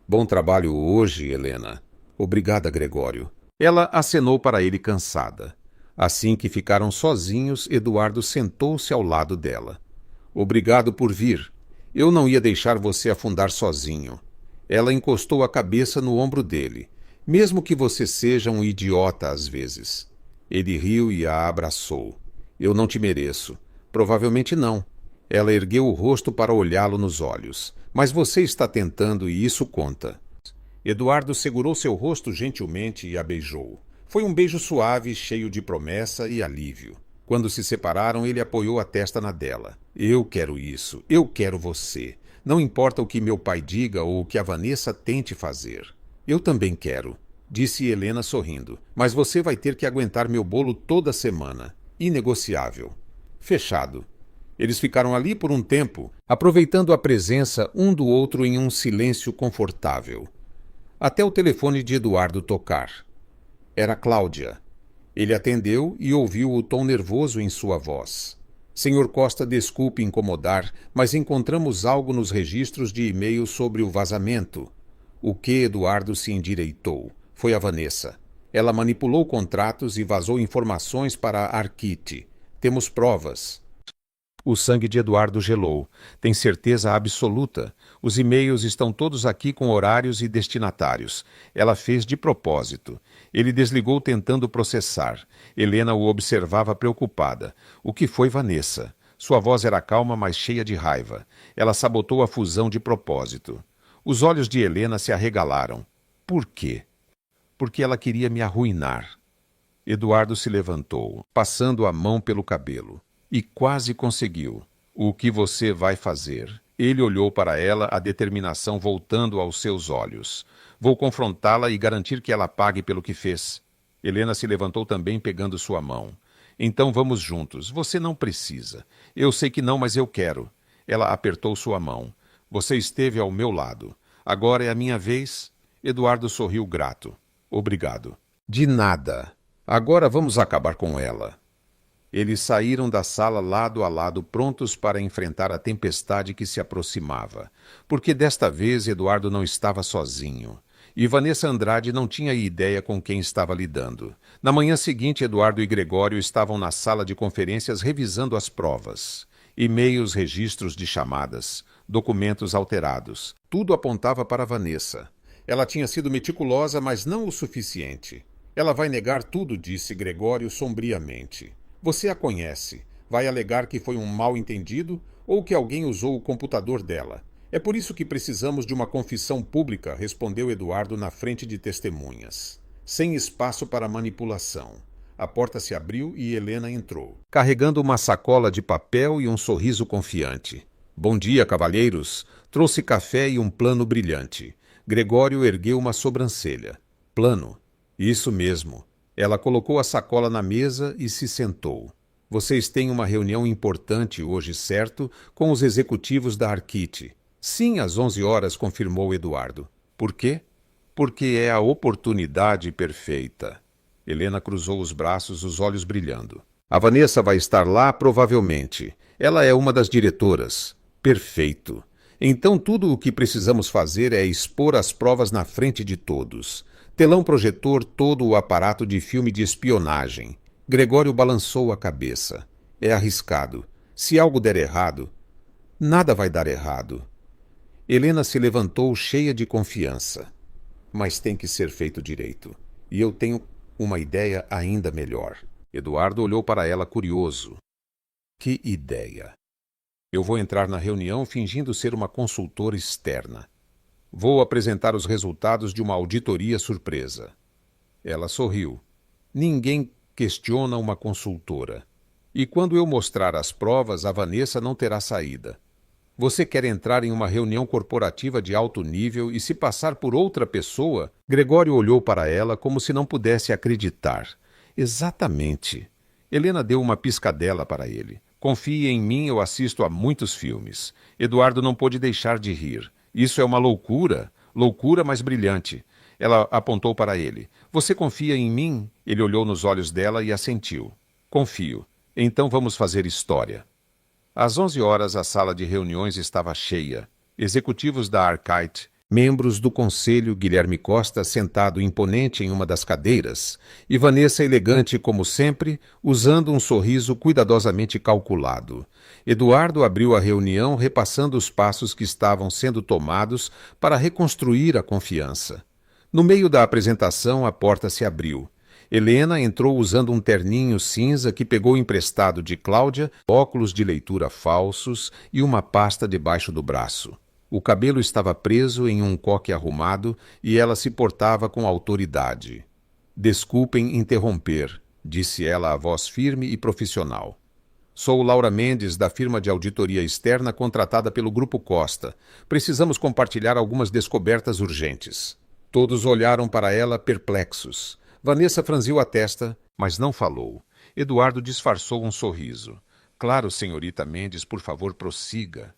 Bom trabalho hoje, Helena. Obrigada, Gregório. Ela acenou para ele cansada. Assim que ficaram sozinhos, Eduardo sentou-se ao lado dela. Obrigado por vir. Eu não ia deixar você afundar sozinho. Ela encostou a cabeça no ombro dele. Mesmo que você seja um idiota às vezes. Ele riu e a abraçou. Eu não te mereço. Provavelmente não. Ela ergueu o rosto para olhá-lo nos olhos. Mas você está tentando e isso conta. Eduardo segurou seu rosto gentilmente e a beijou. Foi um beijo suave, cheio de promessa e alívio. Quando se separaram, ele apoiou a testa na dela. Eu quero isso. Eu quero você. Não importa o que meu pai diga ou o que a Vanessa tente fazer. Eu também quero, disse Helena sorrindo. Mas você vai ter que aguentar meu bolo toda semana. Inegociável. Fechado. Eles ficaram ali por um tempo, aproveitando a presença um do outro em um silêncio confortável. Até o telefone de Eduardo tocar. Era Cláudia. Ele atendeu e ouviu o tom nervoso em sua voz. Senhor Costa, desculpe incomodar, mas encontramos algo nos registros de e-mail sobre o vazamento. O que Eduardo se endireitou? Foi a Vanessa. Ela manipulou contratos e vazou informações para a Arquite. Temos provas. O sangue de Eduardo gelou. Tem certeza absoluta. Os e-mails estão todos aqui com horários e destinatários. Ela fez de propósito. Ele desligou tentando processar. Helena o observava preocupada. O que foi Vanessa? Sua voz era calma, mas cheia de raiva. Ela sabotou a fusão de propósito. Os olhos de Helena se arregalaram. Por quê? Porque ela queria me arruinar. Eduardo se levantou, passando a mão pelo cabelo. E quase conseguiu. O que você vai fazer? Ele olhou para ela, a determinação voltando aos seus olhos. Vou confrontá-la e garantir que ela pague pelo que fez. Helena se levantou também, pegando sua mão. Então vamos juntos. Você não precisa. Eu sei que não, mas eu quero. Ela apertou sua mão. Você esteve ao meu lado. Agora é a minha vez. Eduardo sorriu grato. Obrigado. De nada. Agora vamos acabar com ela. Eles saíram da sala lado a lado, prontos para enfrentar a tempestade que se aproximava. Porque desta vez Eduardo não estava sozinho. E Vanessa Andrade não tinha ideia com quem estava lidando. Na manhã seguinte, Eduardo e Gregório estavam na sala de conferências revisando as provas. E-mails, registros de chamadas, documentos alterados. Tudo apontava para Vanessa. Ela tinha sido meticulosa, mas não o suficiente. Ela vai negar tudo, disse Gregório sombriamente. Você a conhece. Vai alegar que foi um mal-entendido ou que alguém usou o computador dela. É por isso que precisamos de uma confissão pública, respondeu Eduardo na frente de testemunhas. Sem espaço para manipulação. A porta se abriu e Helena entrou, carregando uma sacola de papel e um sorriso confiante. Bom dia, cavalheiros. Trouxe café e um plano brilhante. Gregório ergueu uma sobrancelha. Plano? Isso mesmo. Ela colocou a sacola na mesa e se sentou. Vocês têm uma reunião importante hoje, certo? Com os executivos da Arquite. Sim, às 11 horas, confirmou Eduardo. Por quê? Porque é a oportunidade perfeita. Helena cruzou os braços, os olhos brilhando. A Vanessa vai estar lá, provavelmente. Ela é uma das diretoras. Perfeito. Então tudo o que precisamos fazer é expor as provas na frente de todos. Telão projetor, todo o aparato de filme de espionagem. Gregório balançou a cabeça. É arriscado. Se algo der errado... Nada vai dar errado. Helena se levantou cheia de confiança. Mas tem que ser feito direito. E eu tenho uma ideia ainda melhor. Eduardo olhou para ela curioso. Que ideia? Eu vou entrar na reunião fingindo ser uma consultora externa. Vou apresentar os resultados de uma auditoria surpresa. Ela sorriu. Ninguém questiona uma consultora. E quando eu mostrar as provas, a Vanessa não terá saída. Você quer entrar em uma reunião corporativa de alto nível e se passar por outra pessoa? Gregório olhou para ela como se não pudesse acreditar. Exatamente. Helena deu uma piscadela para ele. Confie em mim, eu assisto a muitos filmes. Eduardo não pôde deixar de rir. Isso é uma loucura. Loucura, mas brilhante. Ela apontou para ele. Você confia em mim? Ele olhou nos olhos dela e assentiu. Confio. Então vamos fazer história. Às 11 horas, a sala de reuniões estava cheia. Executivos da Arcite, membros do conselho, Guilherme Costa sentado imponente em uma das cadeiras, e Vanessa elegante como sempre, usando um sorriso cuidadosamente calculado. Eduardo abriu a reunião repassando os passos que estavam sendo tomados para reconstruir a confiança. No meio da apresentação, a porta se abriu. Helena entrou usando um terninho cinza que pegou emprestado de Cláudia, óculos de leitura falsos e uma pasta debaixo do braço. O cabelo estava preso em um coque arrumado e ela se portava com autoridade. Desculpem interromper, disse ela a voz firme e profissional. Sou Laura Mendes, da firma de auditoria externa contratada pelo Grupo Costa. Precisamos compartilhar algumas descobertas urgentes. Todos olharam para ela perplexos. Vanessa franziu a testa, mas não falou. Eduardo disfarçou um sorriso. Claro, senhorita Mendes, por favor, prossiga.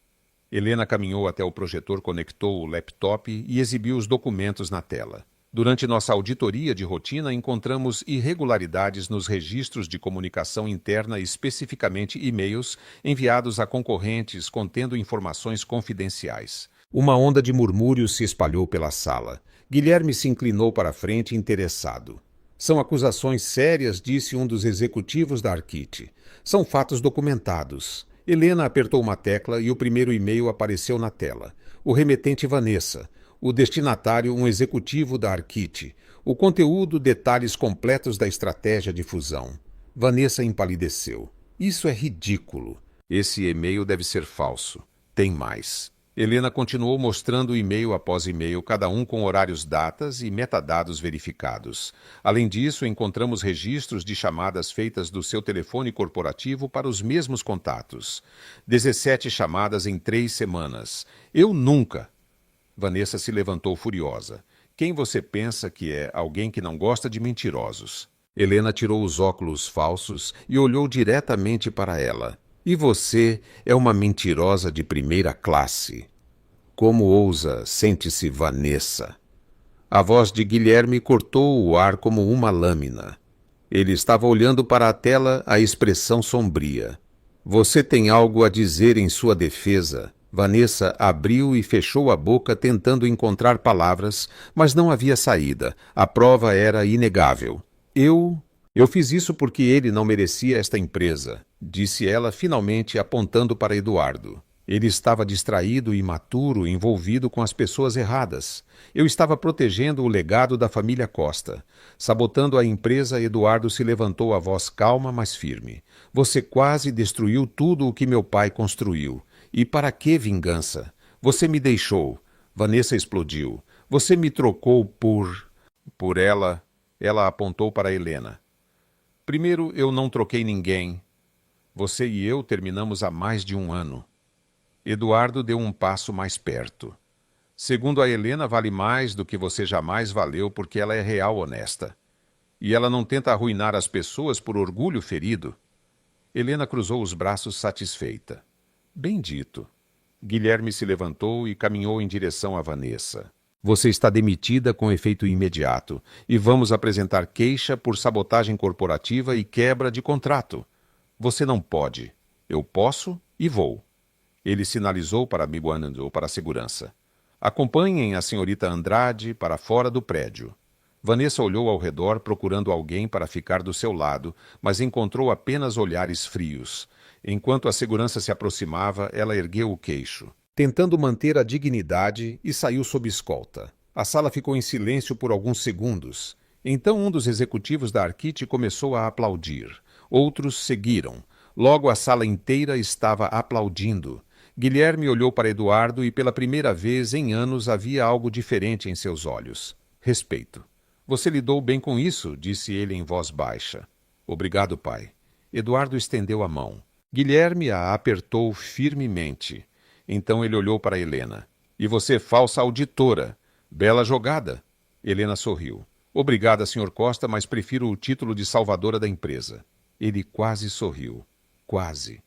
Helena caminhou até o projetor, conectou o laptop e exibiu os documentos na tela. Durante nossa auditoria de rotina, encontramos irregularidades nos registros de comunicação interna, especificamente e-mails enviados a concorrentes contendo informações confidenciais. Uma onda de murmúrios se espalhou pela sala. Guilherme se inclinou para a frente, interessado. São acusações sérias, disse um dos executivos da Arcite. São fatos documentados. Helena apertou uma tecla e o primeiro e-mail apareceu na tela. O remetente Vanessa. O destinatário, um executivo da Arcite. O conteúdo, detalhes completos da estratégia de fusão. Vanessa empalideceu. Isso é ridículo. Esse e-mail deve ser falso. Tem mais. Helena continuou mostrando e-mail após e-mail, cada um com horários, datas e metadados verificados. Além disso, encontramos registros de chamadas feitas do seu telefone corporativo para os mesmos contatos. 17 chamadas em 3 semanas. Eu nunca... Vanessa se levantou furiosa. Quem você pensa que é? Alguém que não gosta de mentirosos. Helena tirou os óculos falsos e olhou diretamente para ela. E você é uma mentirosa de primeira classe. Como ousa, sente-se Vanessa. A voz de Guilherme cortou o ar como uma lâmina. Ele estava olhando para a tela, a expressão sombria. Você tem algo a dizer em sua defesa. Vanessa abriu e fechou a boca tentando encontrar palavras, mas não havia saída. A prova era inegável. Eu fiz isso porque ele não merecia esta empresa, disse ela finalmente apontando para Eduardo. Ele estava distraído e imaturo, envolvido com as pessoas erradas. Eu estava protegendo o legado da família Costa. Sabotando a empresa, Eduardo se levantou a voz calma, mas firme. Você quase destruiu tudo o que meu pai construiu. E para que vingança? Você me deixou. Vanessa explodiu. Você me trocou por ela. Ela apontou para Helena. Primeiro, eu não troquei ninguém. Você e eu terminamos há mais de 1 ano. Eduardo deu um passo mais perto. Segundo a Helena, vale mais do que você jamais valeu porque ela é real honesta. E ela não tenta arruinar as pessoas por orgulho ferido. Helena cruzou os braços satisfeita. Bem dito. Guilherme se levantou e caminhou em direção a Vanessa. Você está demitida com efeito imediato e vamos apresentar queixa por sabotagem corporativa e quebra de contrato. Você não pode. Eu posso e vou. Ele sinalizou para amigo Anand ou para a segurança. Acompanhem a senhorita Andrade para fora do prédio. Vanessa olhou ao redor procurando alguém para ficar do seu lado, mas encontrou apenas olhares frios. Enquanto a segurança se aproximava, ela ergueu o queixo, tentando manter a dignidade, e saiu sob escolta. A sala ficou em silêncio por alguns segundos. Então um dos executivos da Arcite começou a aplaudir. Outros seguiram. Logo a sala inteira estava aplaudindo. Guilherme olhou para Eduardo e pela primeira vez em anos havia algo diferente em seus olhos. Respeito. Você lidou bem com isso, disse ele em voz baixa. Obrigado, pai. Eduardo estendeu a mão. Guilherme a apertou firmemente. Então ele olhou para Helena. E você, falsa auditora. Bela jogada. Helena sorriu. Obrigada, Sr. Costa, mas prefiro o título de salvadora da empresa. Ele quase sorriu. Quase.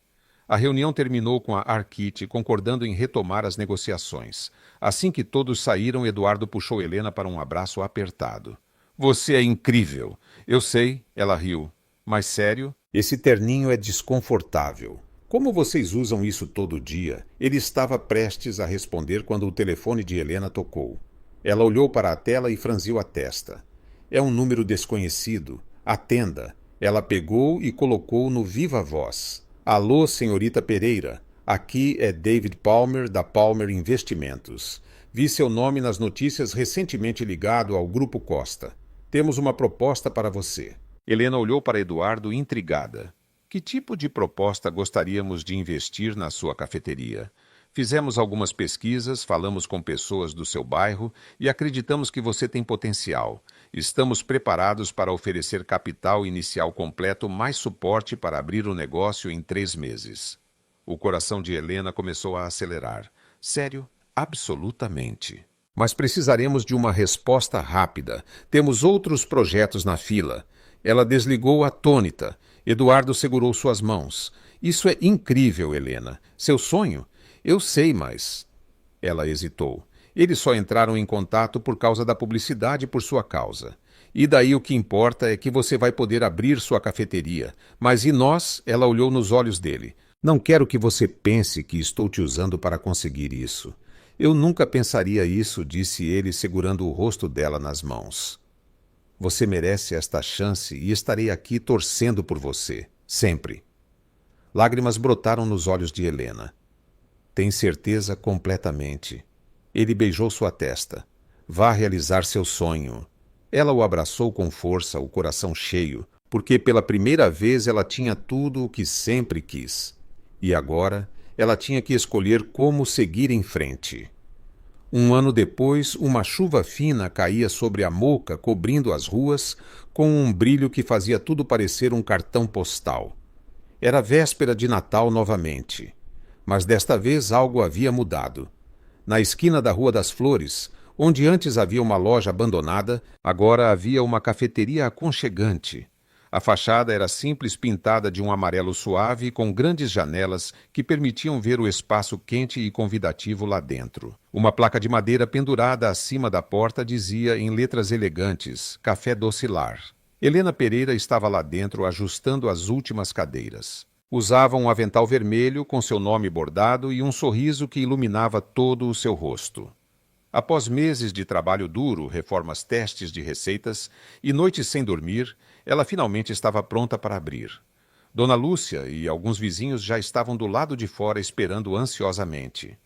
A reunião terminou com a Arkit concordando em retomar as negociações. Assim que todos saíram, Eduardo puxou Helena para um abraço apertado. Você é incrível. Eu sei, ela riu. Mas sério? Esse terninho é desconfortável. Como vocês usam isso todo dia? Ele estava prestes a responder quando o telefone de Helena tocou. Ela olhou para a tela e franziu a testa. É um número desconhecido. Atenda. Ela pegou e colocou no viva voz. Alô, senhorita Pereira. Aqui é David Palmer, da Palmer Investimentos. Vi seu nome nas notícias recentemente ligado ao Grupo Costa. Temos uma proposta para você. Helena olhou para Eduardo intrigada. Que tipo de proposta gostaríamos de investir na sua cafeteria? Fizemos algumas pesquisas, falamos com pessoas do seu bairro e acreditamos que você tem potencial. Estamos preparados para oferecer capital inicial completo mais suporte para abrir o negócio em 3 meses. O coração de Helena começou a acelerar. Sério? Absolutamente. Mas precisaremos de uma resposta rápida. Temos outros projetos na fila. Ela desligou atônita. Eduardo segurou suas mãos. Isso é incrível, Helena. Seu sonho? Eu sei, mas... Ela hesitou. Eles só entraram em contato por causa da publicidade por sua causa. E daí o que importa é que você vai poder abrir sua cafeteria. Mas e nós? Ela olhou nos olhos dele. Não quero que você pense que estou te usando para conseguir isso. Eu nunca pensaria isso, disse ele, segurando o rosto dela nas mãos. Você merece esta chance e estarei aqui torcendo por você. Sempre. Lágrimas brotaram nos olhos de Helena. Tem certeza completamente. Ele beijou sua testa. Vá realizar seu sonho. Ela o abraçou com força, o coração cheio, porque pela primeira vez ela tinha tudo o que sempre quis. E agora ela tinha que escolher como seguir em frente. 1 ano depois, uma chuva fina caía sobre a Moca, cobrindo as ruas, com um brilho que fazia tudo parecer um cartão postal. Era véspera de Natal novamente. Mas desta vez algo havia mudado. Na esquina da Rua das Flores, onde antes havia uma loja abandonada, agora havia uma cafeteria aconchegante. A fachada era simples, pintada de um amarelo suave, com grandes janelas que permitiam ver o espaço quente e convidativo lá dentro. Uma placa de madeira pendurada acima da porta dizia em letras elegantes, Café Docilar. Helena Pereira estava lá dentro ajustando as últimas cadeiras. Usava um avental vermelho com seu nome bordado e um sorriso que iluminava todo o seu rosto. Após meses de trabalho duro, reformas, testes de receitas e noites sem dormir, ela finalmente estava pronta para abrir. Dona Lúcia e alguns vizinhos já estavam do lado de fora esperando ansiosamente.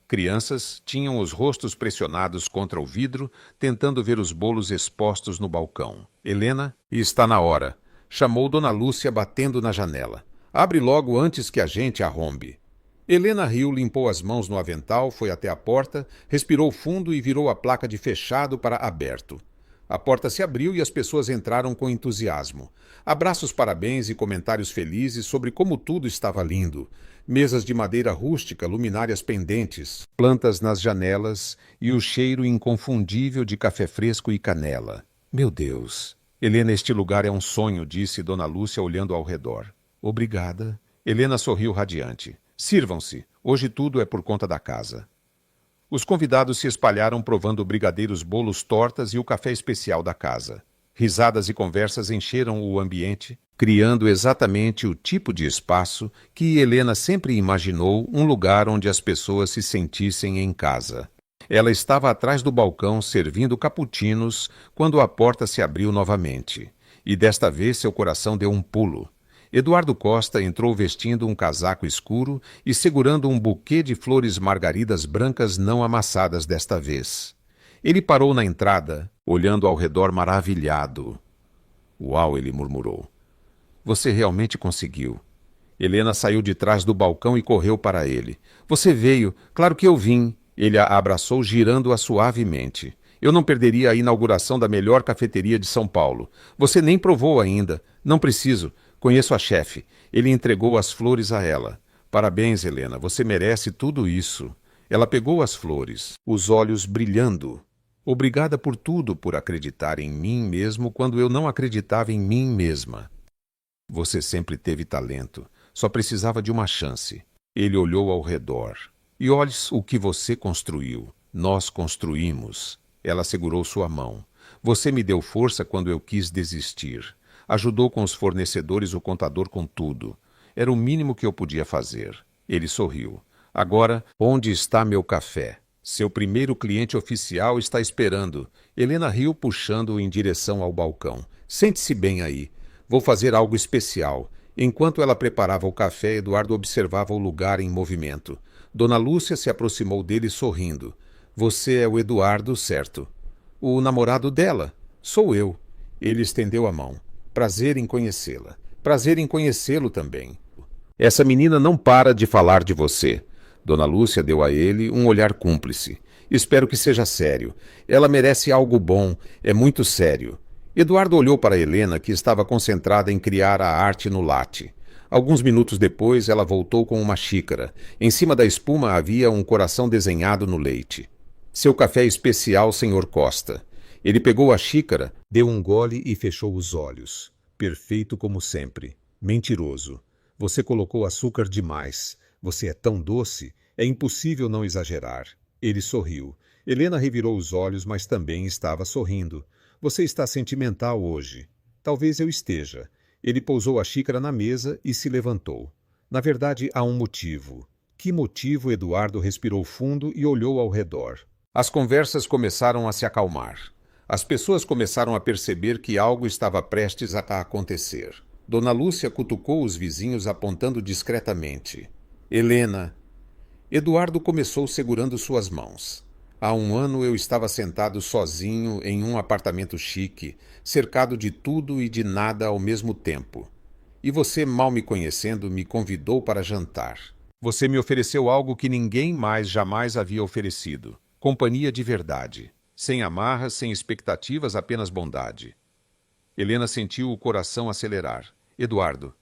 Crianças tinham os rostos pressionados contra o vidro, tentando ver os bolos expostos no balcão. Helena, está na hora, chamou Dona Lúcia batendo na janela. Abre logo antes que a gente arrombe. Helena riu, limpou as mãos no avental, foi até a porta, respirou fundo e virou a placa de fechado para aberto. A porta se abriu e as pessoas entraram com entusiasmo. Abraços, parabéns e comentários felizes sobre como tudo estava lindo. Mesas de madeira rústica, luminárias pendentes, plantas nas janelas e o cheiro inconfundível de café fresco e canela. Meu Deus! Helena, este lugar é um sonho, disse Dona Lúcia olhando ao redor. Obrigada. Helena sorriu radiante. Sirvam-se. Hoje tudo é por conta da casa. Os convidados se espalharam provando brigadeiros, bolos, tortas e o café especial da casa. Risadas e conversas encheram o ambiente, criando exatamente o tipo de espaço que Helena sempre imaginou, um lugar onde as pessoas se sentissem em casa. Ela estava atrás do balcão servindo cappuccinos quando a porta se abriu novamente. E desta vez seu coração deu um pulo. Eduardo Costa entrou vestindo um casaco escuro e segurando um buquê de flores margaridas brancas não amassadas desta vez. Ele parou na entrada, olhando ao redor maravilhado. Uau, ele murmurou. Você realmente conseguiu. Helena saiu de trás do balcão e correu para ele. Você veio, claro que eu vim. Ele a abraçou, girando-a suavemente. Eu não perderia a inauguração da melhor cafeteria de São Paulo. Você nem provou ainda. Não preciso. Conheço a chefe. Ele entregou as flores a ela. Parabéns, Helena. Você merece tudo isso. Ela pegou as flores, os olhos brilhando. Obrigada por tudo, por acreditar em mim mesmo quando eu não acreditava em mim mesma. Você sempre teve talento. Só precisava de uma chance. Ele olhou ao redor. E olhe o que você construiu. Nós construímos. Ela segurou sua mão. Você me deu força quando eu quis desistir. Ajudou com os fornecedores, o contador com tudo. Era o mínimo que eu podia fazer. Ele sorriu. Agora, onde está meu café? Seu primeiro cliente oficial está esperando. Helena riu, puxando-o em direção ao balcão. Sente-se bem aí. Vou fazer algo especial. Enquanto ela preparava o café, Eduardo observava o lugar em movimento. Dona Lúcia se aproximou dele sorrindo. Você é o Eduardo, certo? O namorado dela? Sou eu. Ele estendeu a mão. Prazer em conhecê-la. Prazer em conhecê-lo também. Essa menina não para de falar de você. Dona Lúcia deu a ele um olhar cúmplice. Espero que seja sério. Ela merece algo bom. É muito sério. Eduardo olhou para Helena, que estava concentrada em criar a arte no latte. Alguns minutos depois, ela voltou com uma xícara. Em cima da espuma havia um coração desenhado no leite. Seu café especial, Sr. Costa. Ele pegou a xícara, deu um gole e fechou os olhos. Perfeito como sempre. Mentiroso. Você colocou açúcar demais. Você é tão doce, é impossível não exagerar. Ele sorriu. Helena revirou os olhos, mas também estava sorrindo. Você está sentimental hoje. Talvez eu esteja. Ele pousou a xícara na mesa e se levantou. Na verdade, há um motivo. Que motivo? Eduardo respirou fundo e olhou ao redor. As conversas começaram a se acalmar. As pessoas começaram a perceber que algo estava prestes a acontecer. Dona Lúcia cutucou os vizinhos apontando discretamente. Helena. Eduardo começou segurando suas mãos. Há um ano eu estava sentado sozinho em um apartamento chique, cercado de tudo e de nada ao mesmo tempo. E você, mal me conhecendo, me convidou para jantar. Você me ofereceu algo que ninguém mais jamais havia oferecido. Companhia de verdade. Sem amarras, sem expectativas, apenas bondade. Helena sentiu o coração acelerar. Eduardo,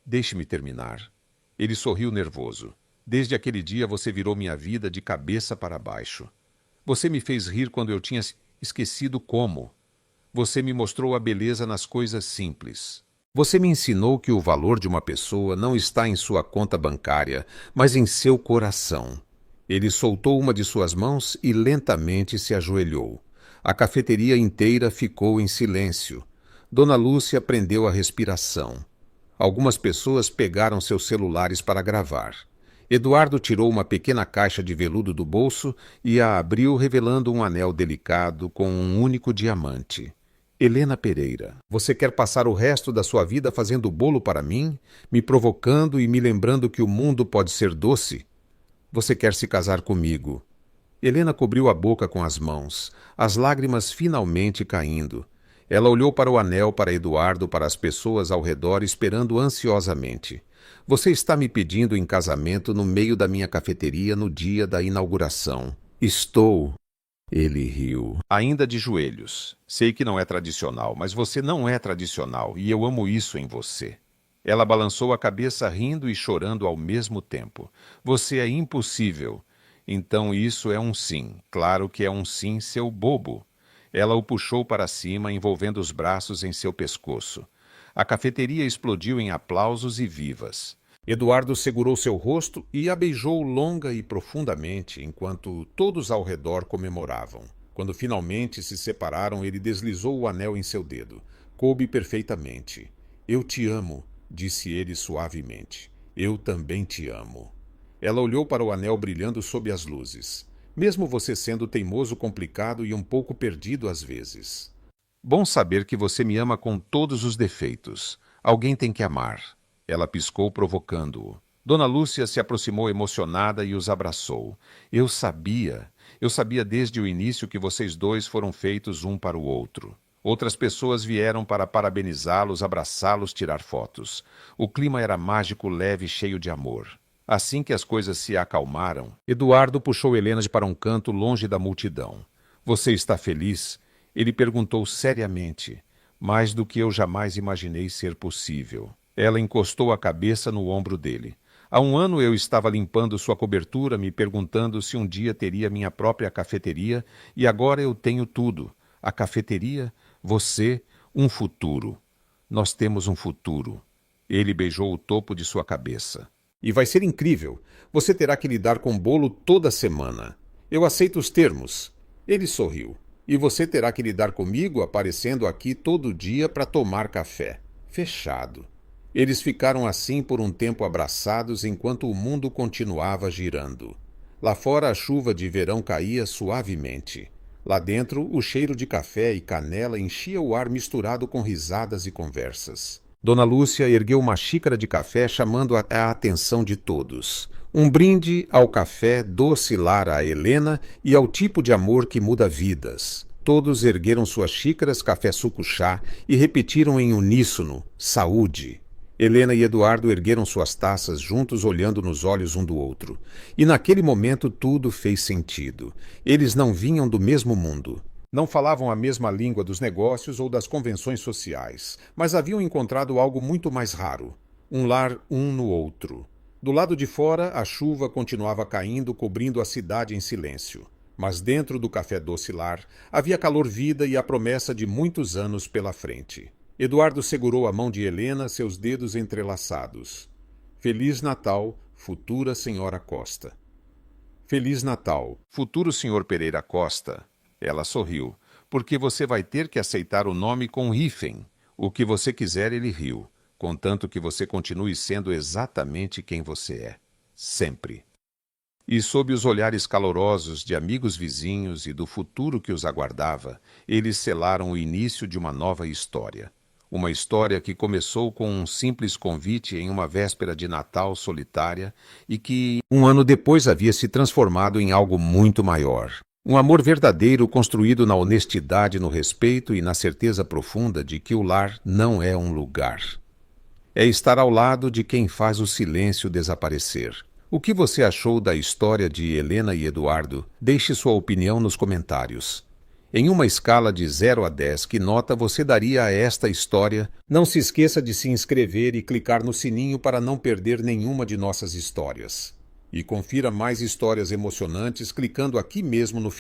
deixe-me terminar. Ele sorriu nervoso. Desde aquele dia você virou minha vida de cabeça para baixo. Você me fez rir quando eu tinha esquecido como. Você me mostrou a beleza nas coisas simples. Você me ensinou que o valor de uma pessoa não está em sua conta bancária, mas em seu coração. Ele soltou uma de suas mãos e lentamente se ajoelhou. A cafeteria inteira ficou em silêncio. Dona Lúcia prendeu a respiração. Algumas pessoas pegaram seus celulares para gravar. Eduardo tirou uma pequena caixa de veludo do bolso e a abriu, revelando um anel delicado com um único diamante. Helena Pereira, você quer passar o resto da sua vida fazendo bolo para mim, me provocando e me lembrando que o mundo pode ser doce? Você quer se casar comigo? Helena cobriu a boca com as mãos, as lágrimas finalmente caindo. Ela olhou para o anel, para Eduardo, para as pessoas ao redor, esperando ansiosamente. Você está me pedindo em casamento no meio da minha cafeteria no dia da inauguração. Estou. Ele riu. Ainda de joelhos. Sei que não é tradicional, mas você não é tradicional e eu amo isso em você. Ela balançou a cabeça rindo e chorando ao mesmo tempo. Você é impossível. Então isso é um sim. Claro que é um sim, seu bobo. Ela o puxou para cima, envolvendo os braços em seu pescoço. A cafeteria explodiu em aplausos e vivas. Eduardo segurou seu rosto e a beijou longa e profundamente, enquanto todos ao redor comemoravam. Quando finalmente se separaram, ele deslizou o anel em seu dedo. Coube perfeitamente. Eu te amo, disse ele suavemente. Eu também te amo. Ela olhou para o anel brilhando sob as luzes. Mesmo você sendo teimoso, complicado e um pouco perdido às vezes. Bom saber que você me ama com todos os defeitos. Alguém tem que amar. Ela piscou, provocando-o. Dona Lúcia se aproximou emocionada e os abraçou. Eu sabia desde o início que vocês dois foram feitos um para o outro. Outras pessoas vieram para parabenizá-los, abraçá-los, tirar fotos. O clima era mágico, leve, cheio de amor. Assim que as coisas se acalmaram, Eduardo puxou Helena para um canto longe da multidão. Você está feliz? Ele perguntou seriamente, mais do que eu jamais imaginei ser possível. Ela encostou a cabeça no ombro dele. Há um ano eu estava limpando sua cobertura, me perguntando se um dia teria minha própria cafeteria, e agora eu tenho tudo. A cafeteria, você, um futuro. Nós temos um futuro. Ele beijou o topo de sua cabeça. E vai ser incrível. Você terá que lidar com bolo toda semana. Eu aceito os termos. Ele sorriu. E você terá que lidar comigo aparecendo aqui todo dia para tomar café. Fechado. Eles ficaram assim por um tempo abraçados enquanto o mundo continuava girando. Lá fora a chuva de verão caía suavemente. Lá dentro, o cheiro de café e canela enchia o ar misturado com risadas e conversas. Dona Lúcia ergueu uma xícara de café chamando a atenção de todos. Um brinde ao café doce lar a Helena e ao tipo de amor que muda vidas. Todos ergueram suas xícaras café-suco-chá e repetiram em uníssono: saúde. Helena e Eduardo ergueram suas taças juntos, olhando nos olhos um do outro. E naquele momento tudo fez sentido. Eles não vinham do mesmo mundo. Não falavam a mesma língua dos negócios ou das convenções sociais, mas haviam encontrado algo muito mais raro: um lar um no outro. Do lado de fora, a chuva continuava caindo, cobrindo a cidade em silêncio. Mas dentro do café doce lar havia calor-vida e a promessa de muitos anos pela frente. Eduardo segurou a mão de Helena, seus dedos entrelaçados. Feliz Natal, futura senhora Costa. Feliz Natal, futuro senhor Pereira Costa. Ela sorriu. Porque você vai ter que aceitar o nome com hífen. O que você quiser, ele riu. Contanto que você continue sendo exatamente quem você é. Sempre. E sob os olhares calorosos de amigos vizinhos e do futuro que os aguardava, eles selaram o início de uma nova história. Uma história que começou com um simples convite em uma véspera de Natal solitária e que, um ano depois, havia se transformado em algo muito maior. Um amor verdadeiro construído na honestidade, no respeito e na certeza profunda de que o lar não é um lugar. É estar ao lado de quem faz o silêncio desaparecer. O que você achou da história de Helena e Eduardo? Deixe sua opinião nos comentários. Em uma escala de 0 a 10, que nota você daria a esta história? Não se esqueça de se inscrever e clicar no sininho para não perder nenhuma de nossas histórias. E confira mais histórias emocionantes clicando aqui mesmo no